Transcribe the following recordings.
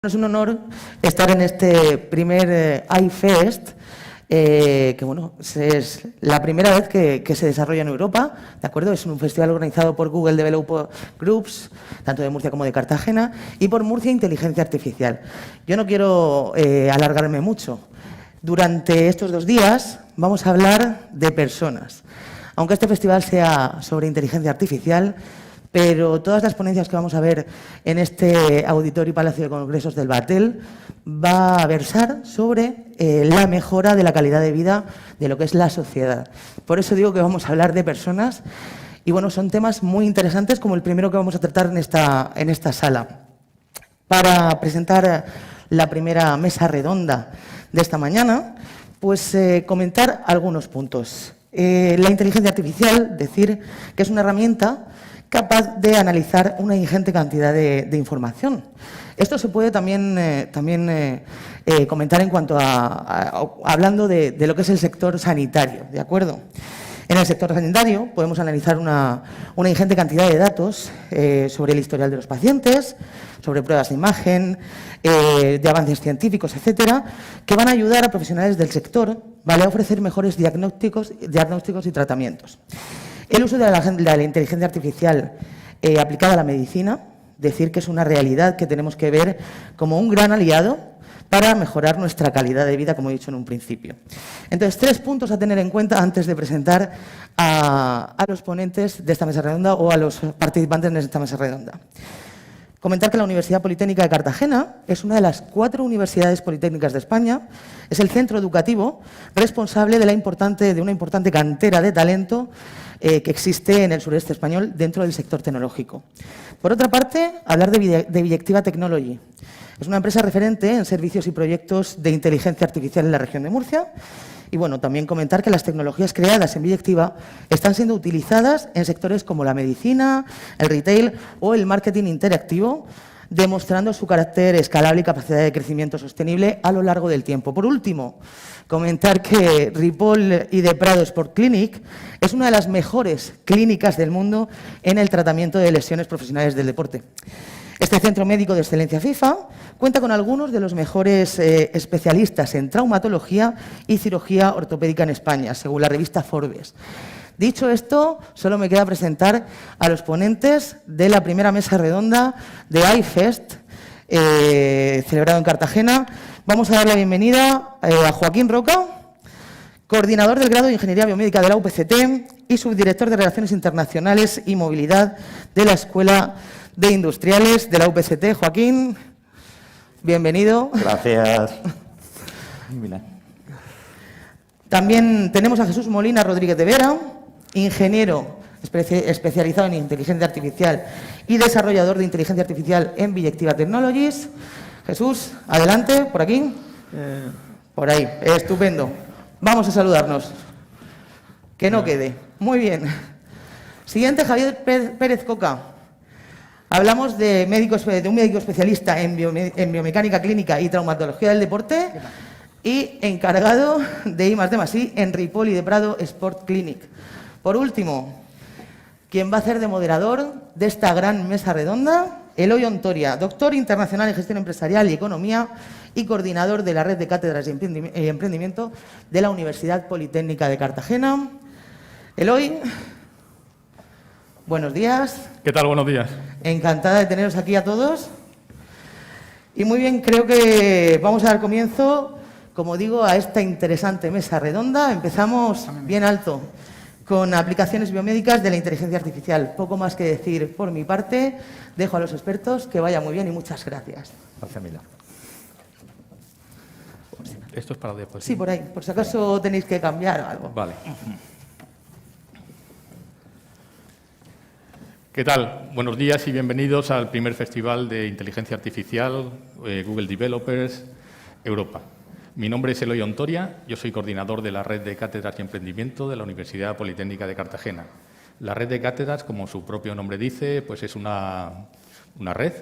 Es un honor estar en este primer iFest, que bueno, es la primera vez que se desarrolla en Europa, ¿de acuerdo? Es un festival organizado por Google Developer Groups, tanto de Murcia como de Cartagena, y por Murcia Inteligencia Artificial. Yo no quiero alargarme mucho. Durante estos 2 días vamos a hablar de personas. Aunque este festival sea sobre inteligencia artificial, pero todas las ponencias que vamos a ver en este auditorio y Palacio de Congresos del Batel va a versar sobre la mejora de la calidad de vida de lo que es la sociedad. Por eso digo que vamos a hablar de personas y bueno, son temas muy interesantes como el primero que vamos a tratar en esta sala. Para presentar la primera mesa redonda de esta mañana, pues comentar algunos puntos. La inteligencia artificial, decir que es una herramienta capaz de analizar una ingente cantidad de información. Esto se puede también comentar en cuanto hablando de lo que es el sector sanitario, ¿de acuerdo? En el sector sanitario podemos analizar una ingente cantidad de datos sobre el historial de los pacientes, sobre pruebas de imagen, de avances científicos, etcétera, que van a ayudar a profesionales del sector, ¿vale?, a ofrecer mejores diagnósticos y tratamientos. El uso de la inteligencia artificial aplicada a la medicina, decir que es una realidad que tenemos que ver como un gran aliado para mejorar nuestra calidad de vida, como he dicho en un principio. Entonces, 3 puntos a tener en cuenta antes de presentar a los ponentes de esta mesa redonda o a los participantes de esta mesa redonda. Comentar que la Universidad Politécnica de Cartagena es una de las 4 universidades politécnicas de España, es el centro educativo responsable de una importante cantera de talento que existe en el sureste español dentro del sector tecnológico. Por otra parte, hablar de Biyectiva Technology. Es una empresa referente en servicios y proyectos de inteligencia artificial en la región de Murcia. Y bueno, también comentar que las tecnologías creadas en Biyectiva están siendo utilizadas en sectores como la medicina, el retail o el marketing interactivo, demostrando su carácter escalable y capacidad de crecimiento sostenible a lo largo del tiempo. Por último, comentar que Ripoll y de Prado Sport Clinic es una de las mejores clínicas del mundo en el tratamiento de lesiones profesionales del deporte. Este centro médico de excelencia FIFA cuenta con algunos de los mejores especialistas en traumatología y cirugía ortopédica en España, según la revista Forbes. Dicho esto, solo me queda presentar a los ponentes de la primera mesa redonda de iFest, celebrado en Cartagena. Vamos a dar la bienvenida a Joaquín Roca, coordinador del grado de Ingeniería Biomédica de la UPCT y subdirector de Relaciones Internacionales y Movilidad de la Escuela de Industriales de la UPCT. Joaquín, bienvenido. Gracias. También tenemos a Jesús Molina Rodríguez de Vera, ingeniero especializado en inteligencia artificial y desarrollador de inteligencia artificial en Biyectiva Technologies. Jesús, adelante, por aquí. Por ahí, estupendo. Vamos a saludarnos. Que no quede. Muy bien. Siguiente, Javier Pérez Coca. Hablamos de un médico especialista en biomecánica clínica y traumatología del deporte y encargado de I+D+I en Ripoll y de Prado Sport Clinic. Por último, quien va a hacer de moderador de esta gran mesa redonda, Eloy Ontoria, doctor internacional en gestión empresarial y economía y coordinador de la red de cátedras y emprendimiento de la Universidad Politécnica de Cartagena. Eloy, buenos días. ¿Qué tal? Buenos días. Encantada de teneros aquí a todos. Y muy bien, creo que vamos a dar comienzo, como digo, a esta interesante mesa redonda. Empezamos bien alto con aplicaciones biomédicas de la inteligencia artificial. Poco más que decir por mi parte. Dejo a los expertos que vaya muy bien y muchas gracias. Gracias, Mila. Esto es para después. Sí, por ahí. Por si acaso tenéis que cambiar algo. Vale. ¿Qué tal? Buenos días y bienvenidos al primer Festival de Inteligencia Artificial Google Developers Europa. Mi nombre es Eloy Ontoria, yo soy coordinador de la Red de Cátedras y Emprendimiento de la Universidad Politécnica de Cartagena. La Red de Cátedras, como su propio nombre dice, pues es una red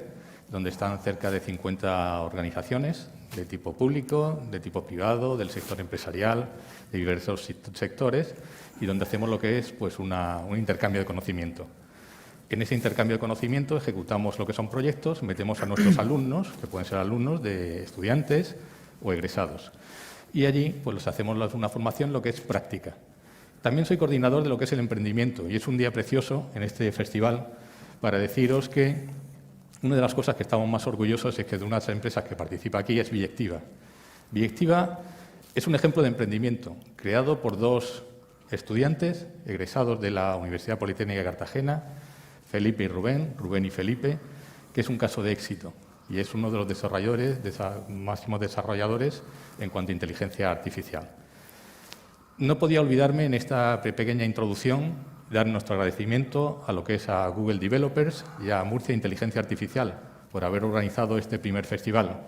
donde están cerca de 50 organizaciones de tipo público, de tipo privado, del sector empresarial, de diversos sectores, y donde hacemos lo que es pues un intercambio de conocimiento. En ese intercambio de conocimiento ejecutamos lo que son proyectos, metemos a nuestros alumnos, que pueden ser alumnos de estudiantes o egresados. Y allí pues les hacemos una formación, lo que es práctica. También soy coordinador de lo que es el emprendimiento y es un día precioso en este festival para deciros que una de las cosas que estamos más orgullosos es que de una de las empresas que participa aquí es Biyectiva. Biyectiva es un ejemplo de emprendimiento creado por dos estudiantes egresados de la Universidad Politécnica de Cartagena, Felipe y Rubén, Rubén y Felipe, que es un caso de éxito y es uno de los desarrolladores, máximos desarrolladores en cuanto a inteligencia artificial. No podía olvidarme en esta pequeña introducción dar nuestro agradecimiento a lo que es a Google Developers y a Murcia Inteligencia Artificial por haber organizado este primer festival.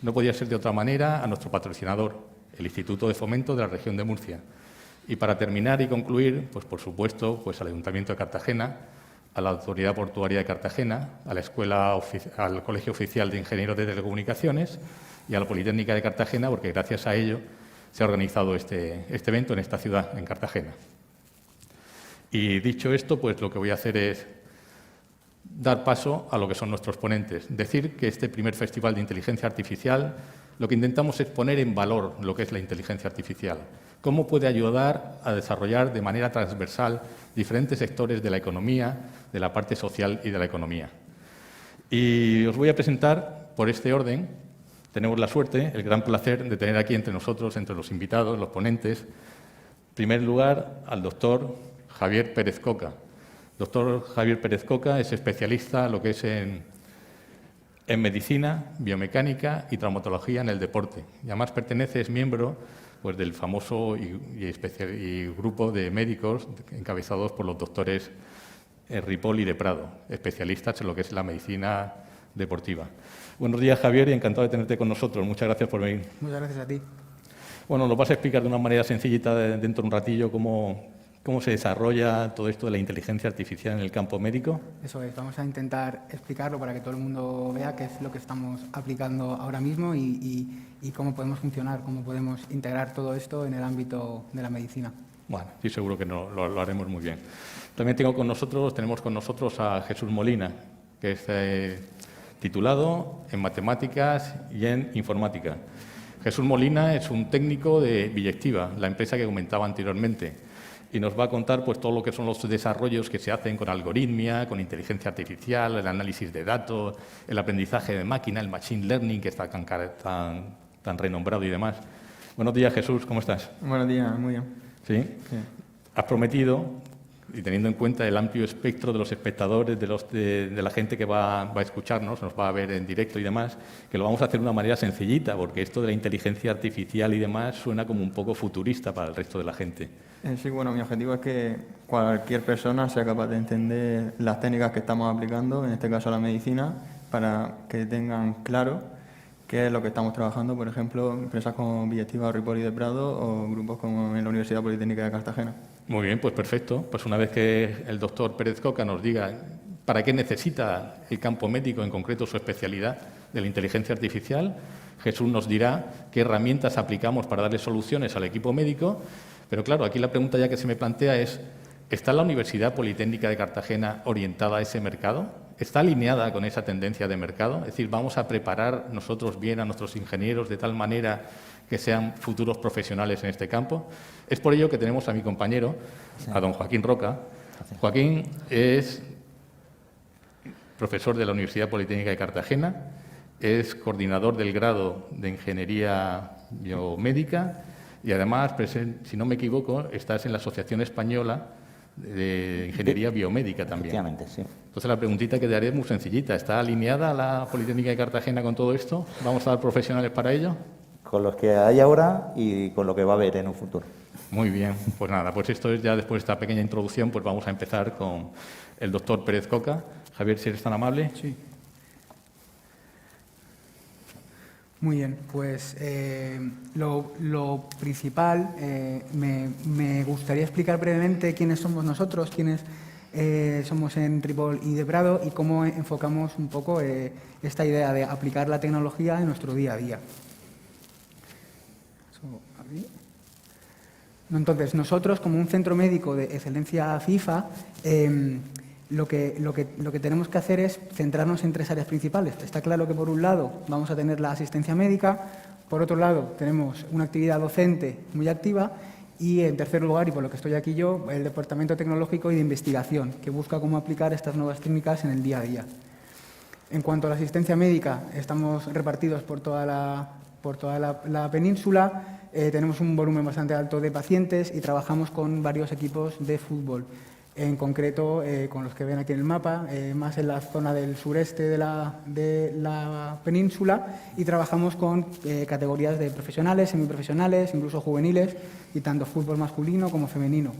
No podía ser de otra manera a nuestro patrocinador, el Instituto de Fomento de la Región de Murcia. Y para terminar y concluir, pues por supuesto, pues al Ayuntamiento de Cartagena, a la Autoridad Portuaria de Cartagena, a la al Colegio Oficial de Ingenieros de Telecomunicaciones y a la Politécnica de Cartagena, porque gracias a ello se ha organizado este evento en esta ciudad, en Cartagena. Y dicho esto, pues lo que voy a hacer es dar paso a lo que son nuestros ponentes. Decir que este primer festival de inteligencia artificial lo que intentamos es poner en valor lo que es la inteligencia artificial. Cómo puede ayudar a desarrollar de manera transversal diferentes sectores de la economía, de la parte social y de la economía. Y os voy a presentar, por este orden, tenemos la suerte, el gran placer de tener aquí entre nosotros, entre los invitados, los ponentes, en primer lugar al doctor Javier Pérez Coca. Doctor Javier Pérez Coca es especialista en lo que es en medicina, biomecánica y traumatología en el deporte. Y además es miembro pues, del famoso y grupo de médicos encabezados por los doctores Ripoll y de Prado, especialistas en lo que es la medicina deportiva. Buenos días, Javier, y encantado de tenerte con nosotros. Muchas gracias por venir. Muchas gracias a ti. Bueno, nos vas a explicar de una manera sencillita dentro de un ratillo cómo se desarrolla todo esto de la inteligencia artificial en el campo médico. Eso es, vamos a intentar explicarlo para que todo el mundo vea qué es lo que estamos aplicando ahora mismo y cómo podemos funcionar, cómo podemos integrar todo esto en el ámbito de la medicina. Bueno, sí, seguro que lo haremos muy bien. También tenemos con nosotros a Jesús Molina, que es titulado en matemáticas y en informática. Jesús Molina es un técnico de Biyectiva, la empresa que comentaba anteriormente, y nos va a contar pues, todo lo que son los desarrollos que se hacen con algoritmia, con inteligencia artificial, el análisis de datos, el aprendizaje de máquina, el machine learning, que está tan renombrado y demás. Buenos días, Jesús, ¿cómo estás? Buenos días, muy bien. ¿Sí? Sí. Has prometido, y teniendo en cuenta el amplio espectro de los espectadores, de la gente que va a escucharnos, nos va a ver en directo y demás, que lo vamos a hacer de una manera sencillita, porque esto de la inteligencia artificial y demás suena como un poco futurista para el resto de la gente. Sí, bueno, mi objetivo es que cualquier persona sea capaz de entender las técnicas que estamos aplicando, en este caso la medicina, para que tengan claro qué es lo que estamos trabajando, por ejemplo, empresas como Biyectiva, Ripoll y de Prado o grupos como en la Universidad Politécnica de Cartagena. Muy bien, pues perfecto. Pues una vez que el doctor Pérez Coca nos diga para qué necesita el campo médico, en concreto su especialidad de la inteligencia artificial, Jesús nos dirá qué herramientas aplicamos para darle soluciones al equipo médico. Pero claro, aquí la pregunta ya que se me plantea es, ¿está la Universidad Politécnica de Cartagena orientada a ese mercado? ¿Está alineada con esa tendencia de mercado? Es decir, ¿vamos a preparar nosotros bien a nuestros ingenieros de tal manera que sean futuros profesionales en este campo? Es por ello que tenemos a mi compañero, a don Joaquín Roca. Joaquín es profesor de la Universidad Politécnica de Cartagena, es coordinador del grado de Ingeniería Biomédica y además, si no me equivoco, estás en la Asociación Española de Ingeniería Biomédica también. Efectivamente, sí. Entonces, la preguntita que te haré es muy sencillita. ¿Está alineada la Politécnica de Cartagena con todo esto? ¿Vamos a dar profesionales para ello? Con los que hay ahora y con lo que va a haber en un futuro. Muy bien. Pues nada, pues esto es ya después de esta pequeña introducción, pues vamos a empezar con el doctor Pérez Coca. Javier, si eres tan amable. Sí. Muy bien, pues lo principal, me gustaría explicar brevemente quiénes somos nosotros, quiénes somos en Ripoll y de Prado y cómo enfocamos un poco esta idea de aplicar la tecnología en nuestro día a día. Entonces, nosotros, como un centro médico de excelencia FIFA, Lo que tenemos que hacer es centrarnos en 3 áreas principales. Está claro que, por un lado, vamos a tener la asistencia médica, por otro lado, tenemos una actividad docente muy activa y, en tercer lugar, y por lo que estoy aquí yo, el Departamento Tecnológico y de Investigación, que busca cómo aplicar estas nuevas técnicas en el día a día. En cuanto a la asistencia médica, estamos repartidos por toda la península, tenemos un volumen bastante alto de pacientes y trabajamos con varios equipos de fútbol. En concreto, con los que ven aquí en el mapa, más en la zona del sureste de la península, y trabajamos con categorías de profesionales, semiprofesionales, incluso juveniles, y tanto fútbol masculino como femenino.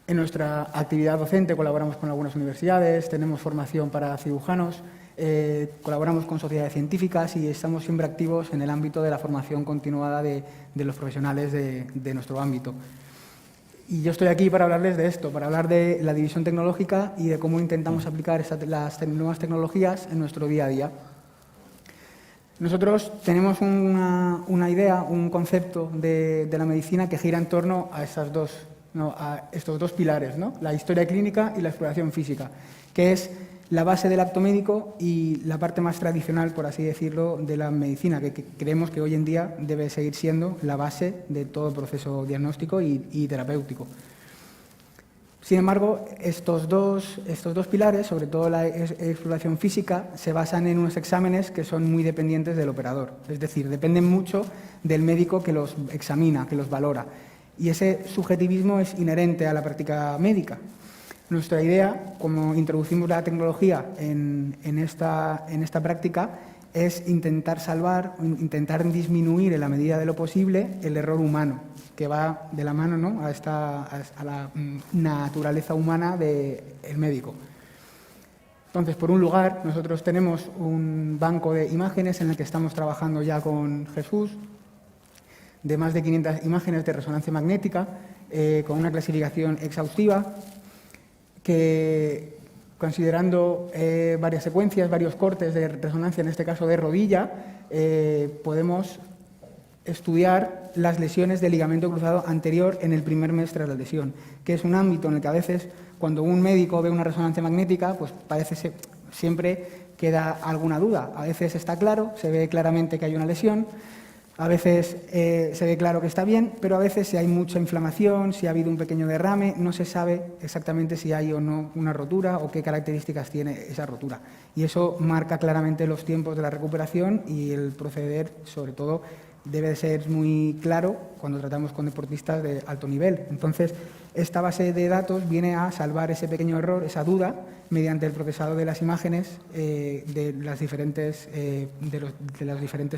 En nuestra actividad docente colaboramos con algunas universidades, tenemos formación para cirujanos, colaboramos con sociedades científicas y estamos siempre activos en el ámbito de la formación continuada de los profesionales de nuestro ámbito. Y yo estoy aquí para hablarles de esto, para hablar de la división tecnológica y de cómo intentamos aplicar las nuevas tecnologías en nuestro día a día. Nosotros tenemos una idea, un concepto de la medicina que gira en torno a estos dos pilares, ¿no? La historia clínica y la exploración física, que es la base del acto médico y la parte más tradicional, por así decirlo, de la medicina, que creemos que hoy en día debe seguir siendo la base de todo proceso diagnóstico y terapéutico. Sin embargo, estos dos pilares, sobre todo la exploración física, se basan en unos exámenes que son muy dependientes del operador, es decir, dependen mucho del médico que los examina, que los valora, y ese subjetivismo es inherente a la práctica médica. Nuestra idea, como introducimos la tecnología en esta práctica, es intentar intentar disminuir en la medida de lo posible el error humano, que va de la mano, ¿no?, a la naturaleza humana del médico. Entonces, por un lugar, nosotros tenemos un banco de imágenes en el que estamos trabajando ya con Jesús, de más de 500 imágenes de resonancia magnética, con una clasificación exhaustiva, que, considerando varias secuencias, varios cortes de resonancia, en este caso de rodilla, podemos estudiar las lesiones del ligamento cruzado anterior en el primer mes tras la lesión, que es un ámbito en el que a veces, cuando un médico ve una resonancia magnética, pues parece siempre queda alguna duda. A veces está claro, se ve claramente que hay una lesión, a veces se ve claro que está bien, pero a veces si hay mucha inflamación, si ha habido un pequeño derrame, no se sabe exactamente si hay o no una rotura o qué características tiene esa rotura. Y eso marca claramente los tiempos de la recuperación y el proceder, sobre todo, debe de ser muy claro cuando tratamos con deportistas de alto nivel. Entonces, esta base de datos viene a salvar ese pequeño error, esa duda, mediante el procesado de las imágenes de los diferentes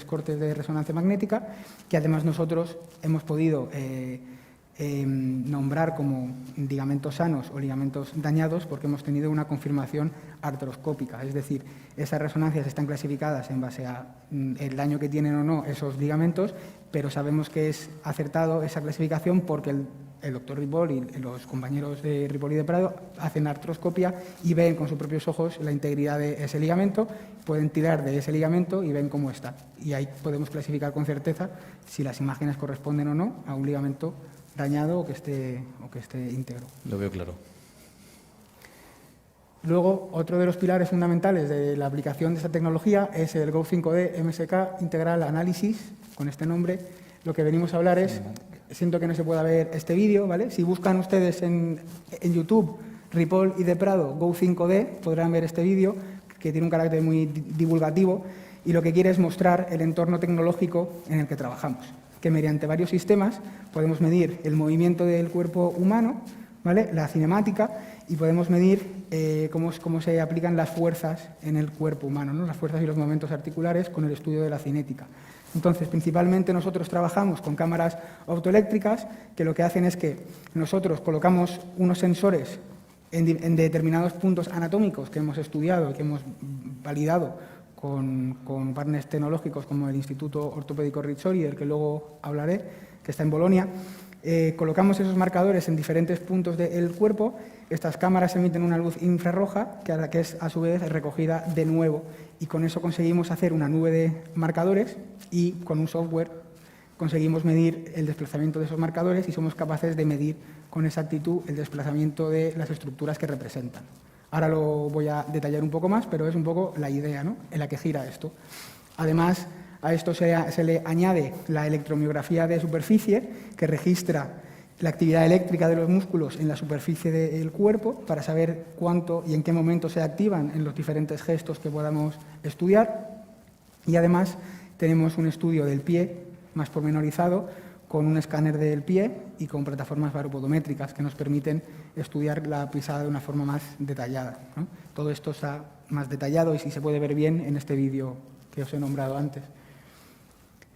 cortes de resonancia magnética, que además nosotros hemos podido nombrar como ligamentos sanos o ligamentos dañados porque hemos tenido una confirmación artroscópica, es decir, esas resonancias están clasificadas en base a el daño que tienen o no esos ligamentos, pero sabemos que es acertado esa clasificación porque el doctor Ripoll y los compañeros de Ripoll y de Prado hacen artroscopia y ven con sus propios ojos la integridad de ese ligamento, pueden tirar de ese ligamento y ven cómo está. Y ahí podemos clasificar con certeza si las imágenes corresponden o no a un ligamento dañado o que esté íntegro. Lo veo claro. Luego, otro de los pilares fundamentales de la aplicación de esta tecnología es el Go5D MSK Integral Analysis, con este nombre. Lo que venimos a hablar es, siento que no se pueda ver este vídeo, ¿vale? Si buscan ustedes en YouTube Ripoll y de Prado Go5D, podrán ver este vídeo, que tiene un carácter muy divulgativo y lo que quiere es mostrar el entorno tecnológico en el que trabajamos, que mediante varios sistemas podemos medir el movimiento del cuerpo humano, ¿vale?, la cinemática, y podemos medir cómo se aplican las fuerzas en el cuerpo humano, ¿no?, las fuerzas y los momentos articulares con el estudio de la cinética. Entonces, principalmente nosotros trabajamos con cámaras optoeléctricas que lo que hacen es que nosotros colocamos unos sensores en determinados puntos anatómicos que hemos estudiado y que hemos validado con partners tecnológicos como el Instituto Ortopédico Rizzoli, del que luego hablaré, que está en Bolonia. Colocamos esos marcadores en diferentes puntos del cuerpo. Estas cámaras emiten una luz infrarroja que es a su vez recogida de nuevo, y con eso conseguimos hacer una nube de marcadores y con un software conseguimos medir el desplazamiento de esos marcadores y somos capaces de medir con exactitud el desplazamiento de las estructuras que representan. Ahora lo voy a detallar un poco más, pero es un poco la idea, ¿no?, en la que gira esto. Además, a esto se le añade la electromiografía de superficie, que registra la actividad eléctrica de los músculos en la superficie del cuerpo para saber cuánto y en qué momento se activan en los diferentes gestos que podamos estudiar. Y además tenemos un estudio del pie más pormenorizado con un escáner del pie y con plataformas baropodométricas que nos permiten estudiar la pisada de una forma más detallada, ¿no? Todo esto está más detallado y si se puede ver bien en este vídeo que os he nombrado antes.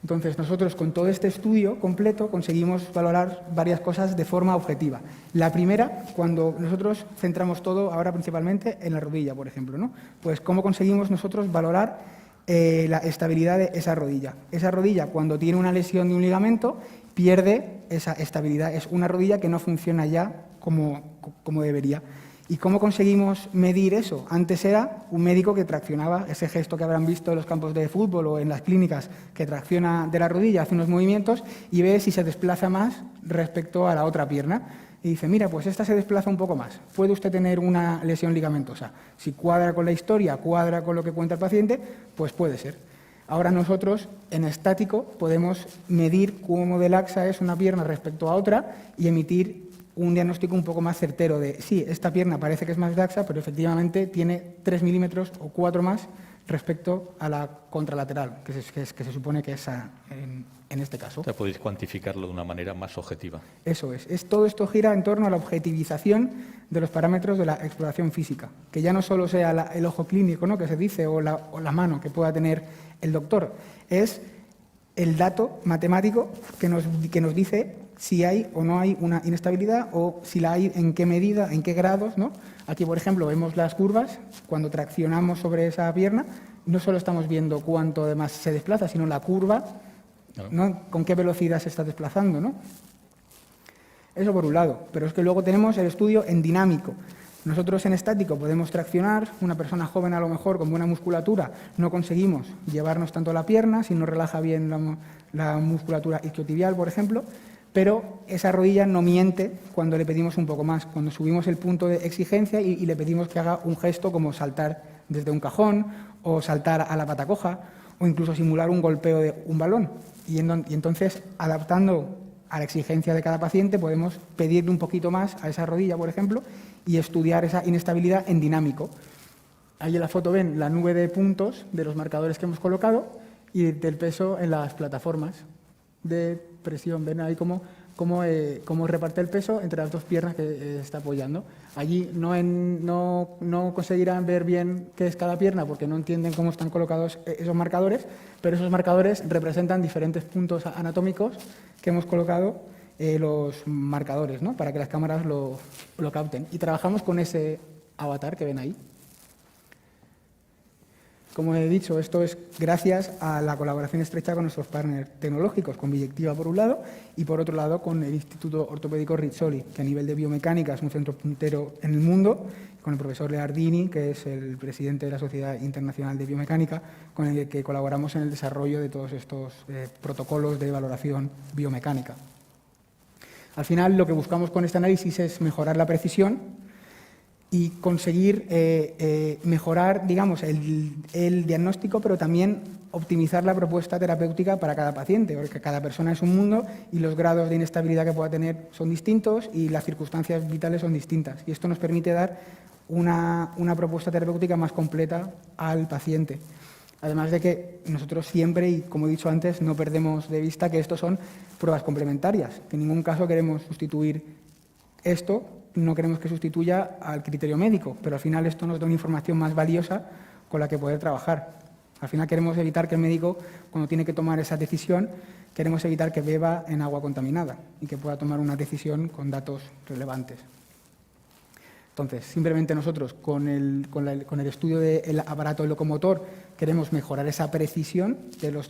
Entonces, nosotros con todo este estudio completo conseguimos valorar varias cosas de forma objetiva. La primera, cuando nosotros centramos todo ahora principalmente en la rodilla, por ejemplo, ¿no? Pues cómo conseguimos nosotros valorar la estabilidad de esa rodilla. Esa rodilla, cuando tiene una lesión de un ligamento, pierde esa estabilidad. Es una rodilla que no funciona ya como debería. ¿Y cómo conseguimos medir eso? Antes era un médico que traccionaba ese gesto que habrán visto en los campos de fútbol o en las clínicas, que tracciona de la rodilla, hace unos movimientos y ve si se desplaza más respecto a la otra pierna. Y dice, mira, pues esta se desplaza un poco más. Puede usted tener una lesión ligamentosa. Si cuadra con la historia, cuadra con lo que cuenta el paciente, pues puede ser. Ahora nosotros, en estático, podemos medir cómo de laxa es una pierna respecto a otra y emitir un diagnóstico un poco más certero de, sí, esta pierna parece que es más laxa, pero efectivamente tiene 3 milímetros o 4 más respecto a la contralateral, que se supone que es en este caso. O sea, podéis cuantificarlo de una manera más objetiva. Eso es. Todo esto gira en torno a la objetivización de los parámetros de la exploración física, que ya no solo sea el ojo clínico, ¿no?, que se dice, o la mano que pueda tener el doctor, es el dato matemático que nos dice si hay o no hay una inestabilidad o si la hay, en qué medida, en qué grados, ¿no? Aquí, por ejemplo, vemos las curvas. Cuando traccionamos sobre esa pierna, no solo estamos viendo cuánto además se desplaza, sino la curva, ¿no?, con qué velocidad se está desplazando, ¿no? Eso por un lado, pero es que luego tenemos el estudio en dinámico. Nosotros en estático podemos traccionar, una persona joven a lo mejor con buena musculatura no conseguimos llevarnos tanto la pierna, si no relaja bien la musculatura isquiotibial, por ejemplo, pero esa rodilla no miente cuando le pedimos un poco más, cuando subimos el punto de exigencia y le pedimos que haga un gesto como saltar desde un cajón o saltar a la pata coja o incluso simular un golpeo de un balón. Y entonces, adaptando a la exigencia de cada paciente, podemos pedirle un poquito más a esa rodilla, por ejemplo, y estudiar esa inestabilidad en dinámico. Ahí en la foto ven la nube de puntos de los marcadores que hemos colocado y del peso en las plataformas de presión. Ven ahí cómo reparte el peso entre las dos piernas que está apoyando. Allí no conseguirán ver bien qué es cada pierna porque no entienden cómo están colocados esos marcadores, pero esos marcadores representan diferentes puntos anatómicos que hemos colocado los marcadores, ¿no?, para que las cámaras lo capten. Y trabajamos con ese avatar que ven ahí. Como he dicho, esto es gracias a la colaboración estrecha con nuestros partners tecnológicos, con Biyectiva por un lado y por otro lado con el Instituto Ortopédico Rizzoli, que a nivel de biomecánica es un centro puntero en el mundo, con el profesor Leardini, que es el presidente de la Sociedad Internacional de Biomecánica, con el que colaboramos en el desarrollo de todos estos protocolos de valoración biomecánica. Al final, lo que buscamos con este análisis es mejorar la precisión y conseguir mejorar, digamos, el diagnóstico, pero también optimizar la propuesta terapéutica para cada paciente, porque cada persona es un mundo y los grados de inestabilidad que pueda tener son distintos y las circunstancias vitales son distintas. Y esto nos permite dar una propuesta terapéutica más completa al paciente. Además de que nosotros siempre, y como he dicho antes, no perdemos de vista que estos son pruebas complementarias, que en ningún caso queremos sustituir esto, no queremos que sustituya al criterio médico, pero al final esto nos da una información más valiosa con la que poder trabajar. Al final queremos evitar que el médico, cuando tiene que tomar esa decisión, queremos evitar que beba en agua contaminada y que pueda tomar una decisión con datos relevantes. Entonces, simplemente nosotros con el estudio del aparato locomotor queremos mejorar esa precisión,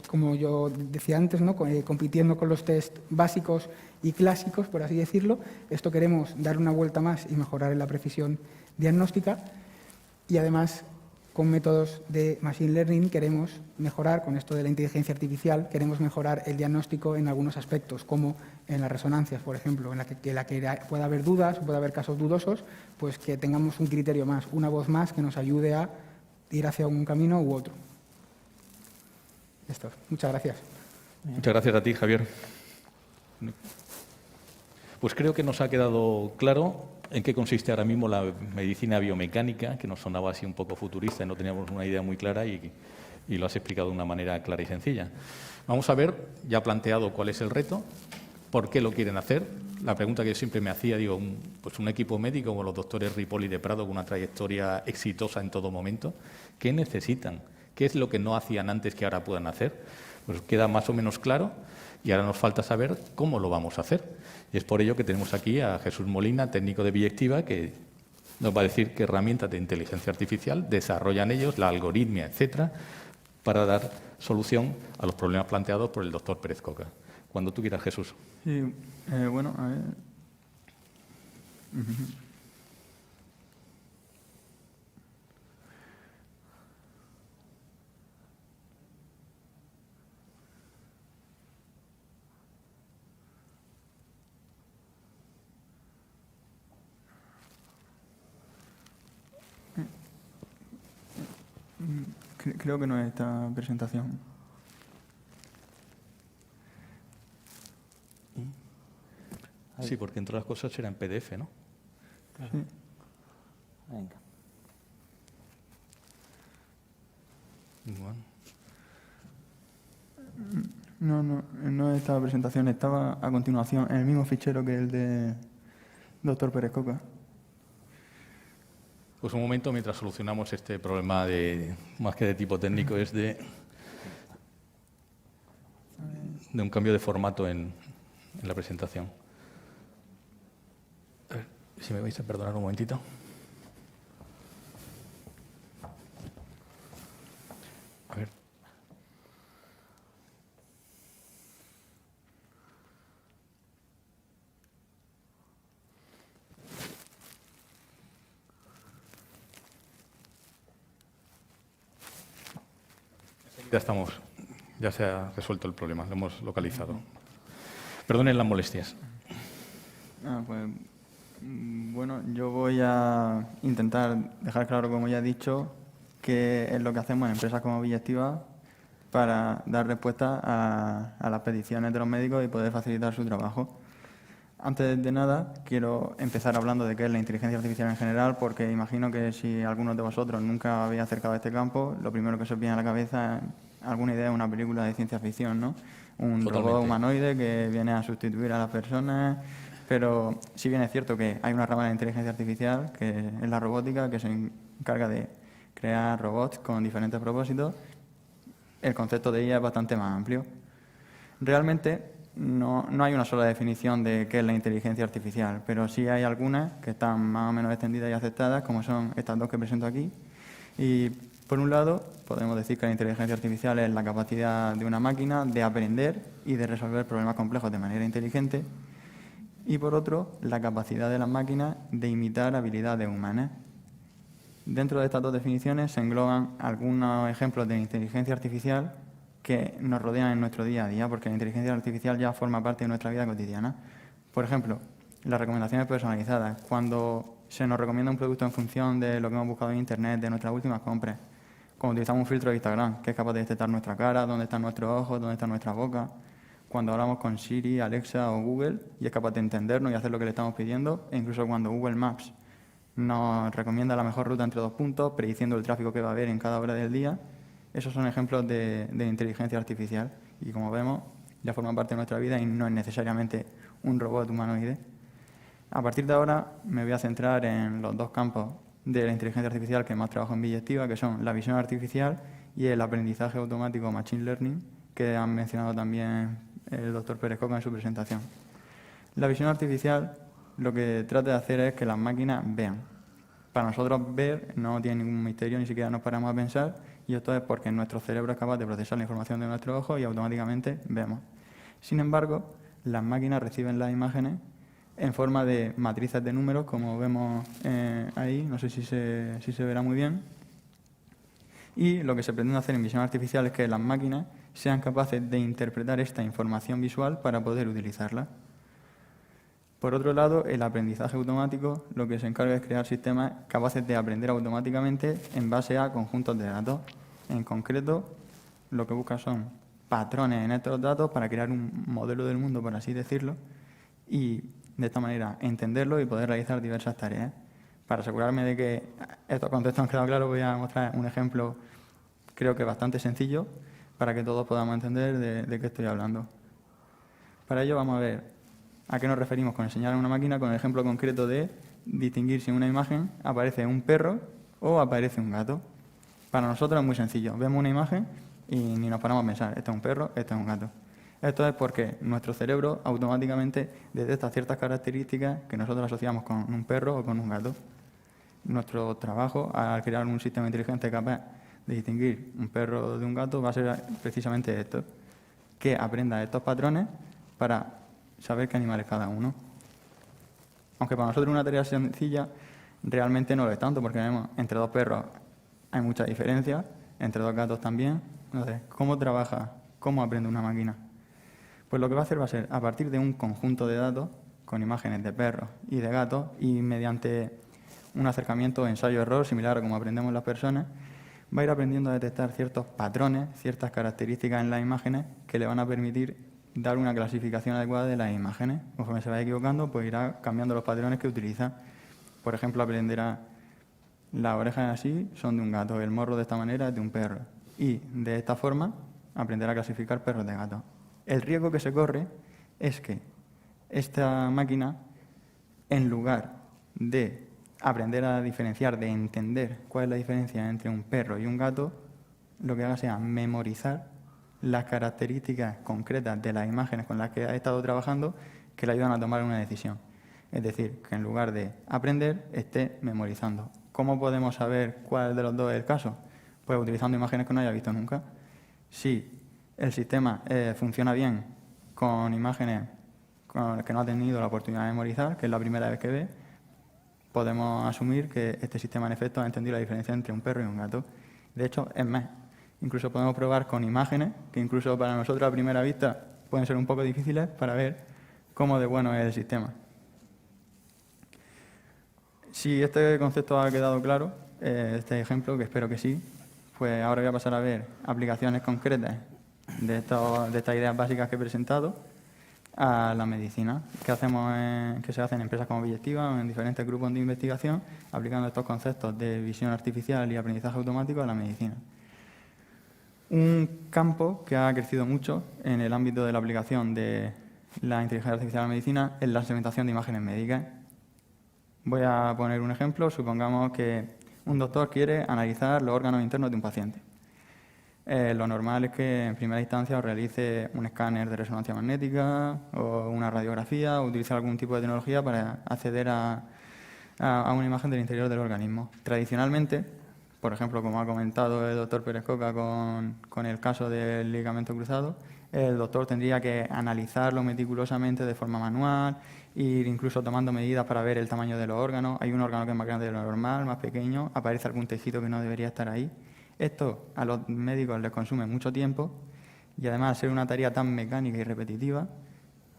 como yo decía antes, ¿no?, compitiendo con los test básicos y clásicos, por así decirlo. Esto queremos dar una vuelta más y mejorar en la precisión diagnóstica y además con métodos de Machine Learning queremos mejorar, con esto de la inteligencia artificial, queremos mejorar el diagnóstico en algunos aspectos, como en las resonancias, por ejemplo, en la que pueda haber dudas, pueda haber casos dudosos, pues que tengamos un criterio más, una voz más que nos ayude a ir hacia un camino u otro. Esto. Muchas gracias. Muchas gracias a ti, Javier. Pues creo que nos ha quedado claro en qué consiste ahora mismo la medicina biomecánica, que nos sonaba así un poco futurista y no teníamos una idea muy clara y lo has explicado de una manera clara y sencilla. Vamos a ver, ya planteado cuál es el reto, por qué lo quieren hacer. La pregunta que yo siempre me hacía, digo, pues un equipo médico como los doctores Ripoll y de Prado, con una trayectoria exitosa en todo momento, ¿qué necesitan? ¿Qué es lo que no hacían antes que ahora puedan hacer? Pues queda más o menos claro y ahora nos falta saber cómo lo vamos a hacer. Y es por ello que tenemos aquí a Jesús Molina, técnico de Biyectiva, que nos va a decir qué herramientas de inteligencia artificial desarrollan ellos, la algoritmia, etcétera, para dar solución a los problemas planteados por el doctor Pérez Coca. Cuando tú quieras, Jesús. Sí, bueno, a ver. Creo que no es esta presentación. Sí, porque entre las cosas era en PDF, ¿no? Sí. Venga. Bueno. No esta presentación, estaba a continuación en el mismo fichero que el de doctor Pérez Coca. Pues un momento mientras solucionamos este problema más que de tipo técnico, es de un cambio de formato en la presentación. A ver, si me vais a perdonar un momentito. A ver. Ya se ha resuelto el problema, lo hemos localizado. Perdonen las molestias. Bueno, yo voy a intentar dejar claro, como ya he dicho, qué es lo que hacemos en empresas como Biyectiva para dar respuesta a las peticiones de los médicos y poder facilitar su trabajo. Antes de nada, quiero empezar hablando de qué es la inteligencia artificial en general, porque imagino que si algunos de vosotros nunca habéis acercado a este campo, lo primero que se os viene a la cabeza es alguna idea de una película de ciencia ficción, ¿no? Un robot humanoide que viene a sustituir a las personas, pero sí bien es cierto que hay una rama de la inteligencia artificial, que es la robótica, que se encarga de crear robots con diferentes propósitos. El concepto de ella es bastante más amplio. Realmente no hay una sola definición de qué es la inteligencia artificial, pero sí hay algunas que están más o menos extendidas y aceptadas, como son estas dos que presento aquí. Y por un lado, podemos decir que la inteligencia artificial es la capacidad de una máquina de aprender y de resolver problemas complejos de manera inteligente. Y por otro, la capacidad de las máquinas de imitar habilidades humanas. Dentro de estas dos definiciones se engloban algunos ejemplos de inteligencia artificial que nos rodean en nuestro día a día, porque la inteligencia artificial ya forma parte de nuestra vida cotidiana. Por ejemplo, las recomendaciones personalizadas, cuando se nos recomienda un producto en función de lo que hemos buscado en Internet, de nuestras últimas compras. Cuando utilizamos un filtro de Instagram, que es capaz de detectar nuestra cara, dónde están nuestros ojos, dónde está nuestra boca. Cuando hablamos con Siri, Alexa o Google y es capaz de entendernos y hacer lo que le estamos pidiendo. E incluso cuando Google Maps nos recomienda la mejor ruta entre dos puntos, prediciendo el tráfico que va a haber en cada hora del día. Esos son ejemplos de inteligencia artificial y, como vemos, ya forman parte de nuestra vida y no es necesariamente un robot humanoide. A partir de ahora me voy a centrar en los dos campos de la inteligencia artificial que más trabajo en Biyectiva, que son la visión artificial y el aprendizaje automático Machine Learning, que han mencionado también el doctor Pérez Coca en su presentación. La visión artificial lo que trata de hacer es que las máquinas vean. Para nosotros ver no tiene ningún misterio, ni siquiera nos paramos a pensar, y esto es porque nuestro cerebro es capaz de procesar la información de nuestro ojo y automáticamente vemos. Sin embargo, las máquinas reciben las imágenes en forma de matrices de números, como vemos ahí, no sé si se verá muy bien. Y lo que se pretende hacer en visión artificial es que las máquinas sean capaces de interpretar esta información visual para poder utilizarla. Por otro lado, el aprendizaje automático lo que se encarga es crear sistemas capaces de aprender automáticamente en base a conjuntos de datos. En concreto, lo que busca son patrones en estos datos para crear un modelo del mundo, por así decirlo, y de esta manera entenderlo y poder realizar diversas tareas. Para asegurarme de que estos conceptos han quedado claros, voy a mostrar un ejemplo, creo que bastante sencillo, para que todos podamos entender de qué estoy hablando. Para ello vamos a ver a qué nos referimos con enseñar a una máquina con el ejemplo concreto de distinguir si en una imagen aparece un perro o aparece un gato. Para nosotros es muy sencillo. Vemos una imagen y ni nos paramos a pensar, esto es un perro, esto es un gato. Esto es porque nuestro cerebro automáticamente detecta ciertas características que nosotros asociamos con un perro o con un gato. Nuestro trabajo, al crear un sistema inteligente capaz de distinguir un perro de un gato, va a ser precisamente esto, que aprenda estos patrones para saber qué animal es cada uno. Aunque para nosotros una tarea sencilla, realmente no lo es tanto, porque vemos entre dos perros hay mucha diferencia, entre dos gatos también. Entonces, ¿cómo trabaja? ¿Cómo aprende una máquina? Pues lo que va a hacer va a ser, a partir de un conjunto de datos, con imágenes de perros y de gatos, y mediante un acercamiento ensayo-error, similar a como aprendemos las personas, va a ir aprendiendo a detectar ciertos patrones, ciertas características en las imágenes que le van a permitir dar una clasificación adecuada de las imágenes. Conforme se vaya equivocando, pues irá cambiando los patrones que utiliza. Por ejemplo, aprenderá las orejas así son de un gato, el morro de esta manera es de un perro. Y de esta forma aprenderá a clasificar perros de gato. El riesgo que se corre es que esta máquina, en lugar de aprender a diferenciar, de entender cuál es la diferencia entre un perro y un gato, lo que haga sea memorizar las características concretas de las imágenes con las que ha estado trabajando que le ayudan a tomar una decisión. Es decir, que en lugar de aprender, esté memorizando. ¿Cómo podemos saber cuál de los dos es el caso? Pues utilizando imágenes que no haya visto nunca. Si el sistema funciona bien con imágenes que no ha tenido la oportunidad de memorizar, que es la primera vez que ve, podemos asumir que este sistema en efecto ha entendido la diferencia entre un perro y un gato. De hecho, es más, incluso podemos probar con imágenes, que incluso para nosotros a primera vista pueden ser un poco difíciles, para ver cómo de bueno es el sistema. Si este concepto ha quedado claro, este ejemplo, que espero que sí, pues ahora voy a pasar a ver aplicaciones concretas de estas ideas básicas que he presentado a la medicina, que se hace en empresas como Billectiva o en diferentes grupos de investigación, aplicando estos conceptos de visión artificial y aprendizaje automático a la medicina. Un campo que ha crecido mucho en el ámbito de la aplicación de la inteligencia artificial a la medicina es la segmentación de imágenes médicas. Voy a poner un ejemplo. Supongamos que un doctor quiere analizar los órganos internos de un paciente. Lo normal es que en primera instancia realice un escáner de resonancia magnética o una radiografía o utilice algún tipo de tecnología para acceder a una imagen del interior del organismo. Tradicionalmente, por ejemplo, como ha comentado el doctor Pérez Coca con el caso del ligamento cruzado, el doctor tendría que analizarlo meticulosamente de forma manual, ir incluso tomando medidas para ver el tamaño de los órganos. Hay un órgano que es más grande de lo normal, más pequeño, aparece algún tejido que no debería estar ahí. Esto a los médicos les consume mucho tiempo y además, al ser una tarea tan mecánica y repetitiva,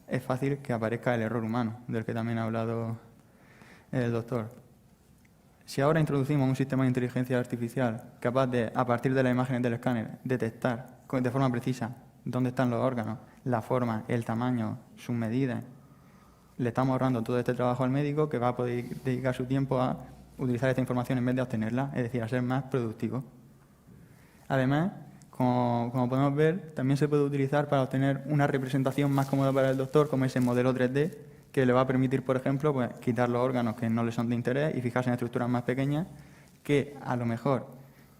es fácil que aparezca el error humano, del que también ha hablado el doctor. Si ahora introducimos un sistema de inteligencia artificial capaz de, a partir de las imágenes del escáner, detectar de forma precisa dónde están los órganos, la forma, el tamaño, sus medidas, le estamos ahorrando todo este trabajo al médico, que va a poder dedicar su tiempo a utilizar esta información en vez de obtenerla, es decir, a ser más productivo. Además, como podemos ver, también se puede utilizar para obtener una representación más cómoda para el doctor, como ese modelo 3D, que le va a permitir, por ejemplo, pues, quitar los órganos que no le son de interés y fijarse en estructuras más pequeñas que, a lo mejor,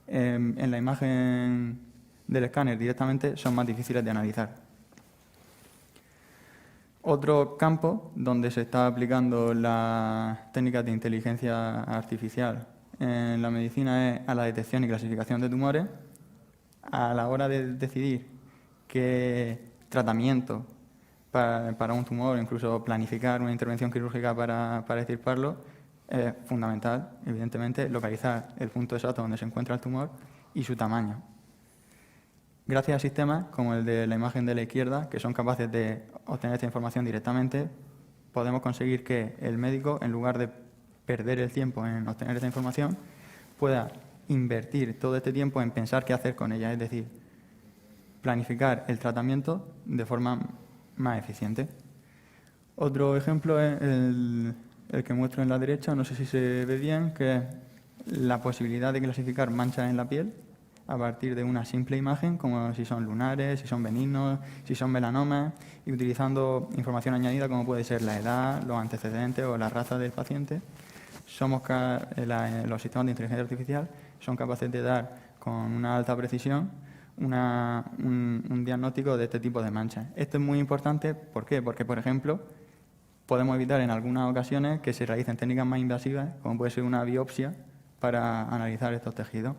en la imagen del escáner directamente son más difíciles de analizar. Otro campo donde se está aplicando las técnicas de inteligencia artificial en la medicina es a la detección y clasificación de tumores. A la hora de decidir qué tratamiento para un tumor, incluso planificar una intervención quirúrgica para extirparlo, es fundamental, evidentemente, localizar el punto exacto donde se encuentra el tumor y su tamaño. Gracias a sistemas como el de la imagen de la izquierda, que son capaces de obtener esta información directamente, podemos conseguir que el médico, en lugar de perder el tiempo en obtener esta información, pueda invertir todo este tiempo en pensar qué hacer con ella, es decir, planificar el tratamiento de forma más eficiente. Otro ejemplo es el que muestro en la derecha, no sé si se ve bien, que es la posibilidad de clasificar manchas en la piel a partir de una simple imagen, como si son lunares, si son benignos, si son melanomas, y utilizando información añadida como puede ser la edad, los antecedentes o la raza del paciente. Los sistemas de inteligencia artificial son capaces de dar con una alta precisión un diagnóstico de este tipo de manchas. Esto es muy importante, ¿por qué? Porque, por ejemplo, podemos evitar en algunas ocasiones que se realicen técnicas más invasivas, como puede ser una biopsia, para analizar estos tejidos.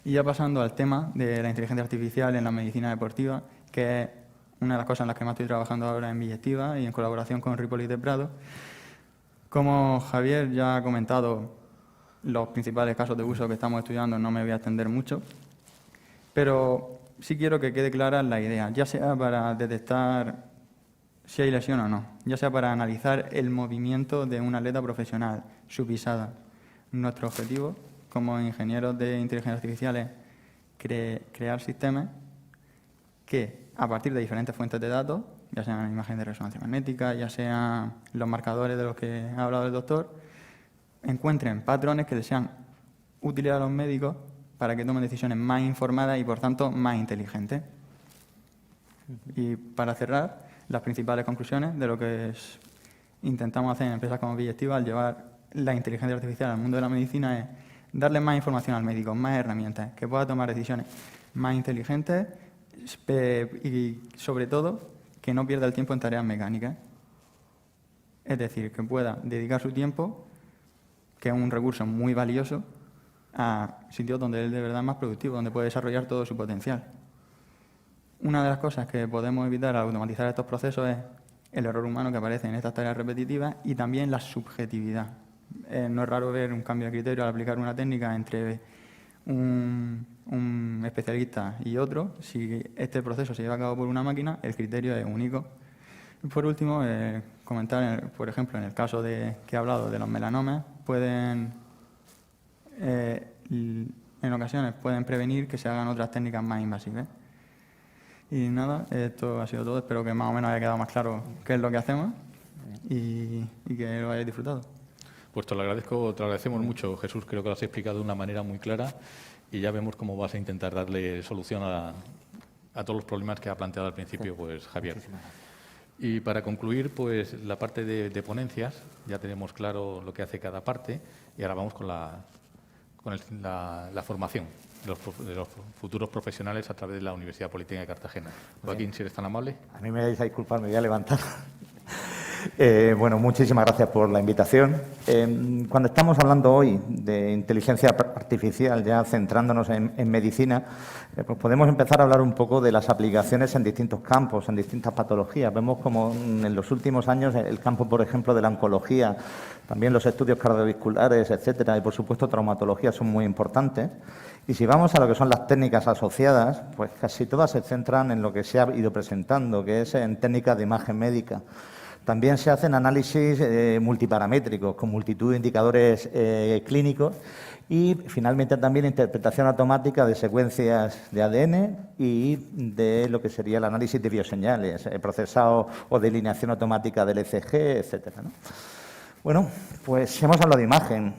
Y ya pasando al tema de la inteligencia artificial en la medicina deportiva, que es una de las cosas en las que más estoy trabajando ahora en Billectiva y en colaboración con Ripoll y de Prado. Como Javier ya ha comentado los principales casos de uso que estamos estudiando, no me voy a extender mucho, pero sí quiero que quede clara la idea, ya sea para detectar si hay lesión o no, ya sea para analizar el movimiento de un atleta profesional, su pisada. Nuestro objetivo como ingenieros de inteligencia artificial es crear sistemas que, a partir de diferentes fuentes de datos, ya sean imágenes de resonancia magnética, ya sean los marcadores de los que ha hablado el doctor, encuentren patrones que les sean útiles a los médicos para que tomen decisiones más informadas y, por tanto, más inteligentes. Y para cerrar, las principales conclusiones de lo que intentamos hacer en empresas como Billectiva al llevar la inteligencia artificial al mundo de la medicina es darle más información al médico, más herramientas, que pueda tomar decisiones más inteligentes y, sobre todo, que no pierda el tiempo en tareas mecánicas. Es decir, que pueda dedicar su tiempo, que es un recurso muy valioso, a sitios donde él de verdad es más productivo, donde puede desarrollar todo su potencial. Una de las cosas que podemos evitar al automatizar estos procesos es el error humano que aparece en estas tareas repetitivas y también la subjetividad. No es raro ver un cambio de criterio al aplicar una técnica entre un especialista y otro. Si este proceso se lleva a cabo por una máquina, el criterio es único. Y por último, comentar, por ejemplo, en el caso que he hablado de los melanomas, en ocasiones pueden prevenir que se hagan otras técnicas más invasivas. Y nada, esto ha sido todo. Espero que más o menos haya quedado más claro qué es lo que hacemos y que lo hayáis disfrutado. Pues te lo agradecemos mucho, Jesús. Creo que lo has explicado de una manera muy clara y ya vemos cómo vas a intentar darle solución a todos los problemas que ha planteado al principio pues Javier. Y para concluir, pues la parte de ponencias, ya tenemos claro lo que hace cada parte y ahora vamos con la formación de los futuros profesionales a través de la Universidad Politécnica de Cartagena. Joaquín, si eres tan amable. A mí me vais a disculpar, me voy a levantar. Bueno, muchísimas gracias por la invitación. Cuando estamos hablando hoy de inteligencia artificial, ya centrándonos en medicina, pues podemos empezar a hablar un poco de las aplicaciones en distintos campos, en distintas patologías. Vemos como en los últimos años el campo, por ejemplo, de la oncología, también los estudios cardiovasculares, etcétera, y por supuesto traumatología son muy importantes. Y si vamos a lo que son las técnicas asociadas, pues casi todas se centran en lo que se ha ido presentando, que es en técnicas de imagen médica. También se hacen análisis multiparamétricos con multitud de indicadores clínicos y finalmente también interpretación automática de secuencias de ADN y de lo que sería el análisis de bioseñales, procesado o delineación automática del ECG, etcétera, ¿no? Bueno, pues hemos hablado de imagen.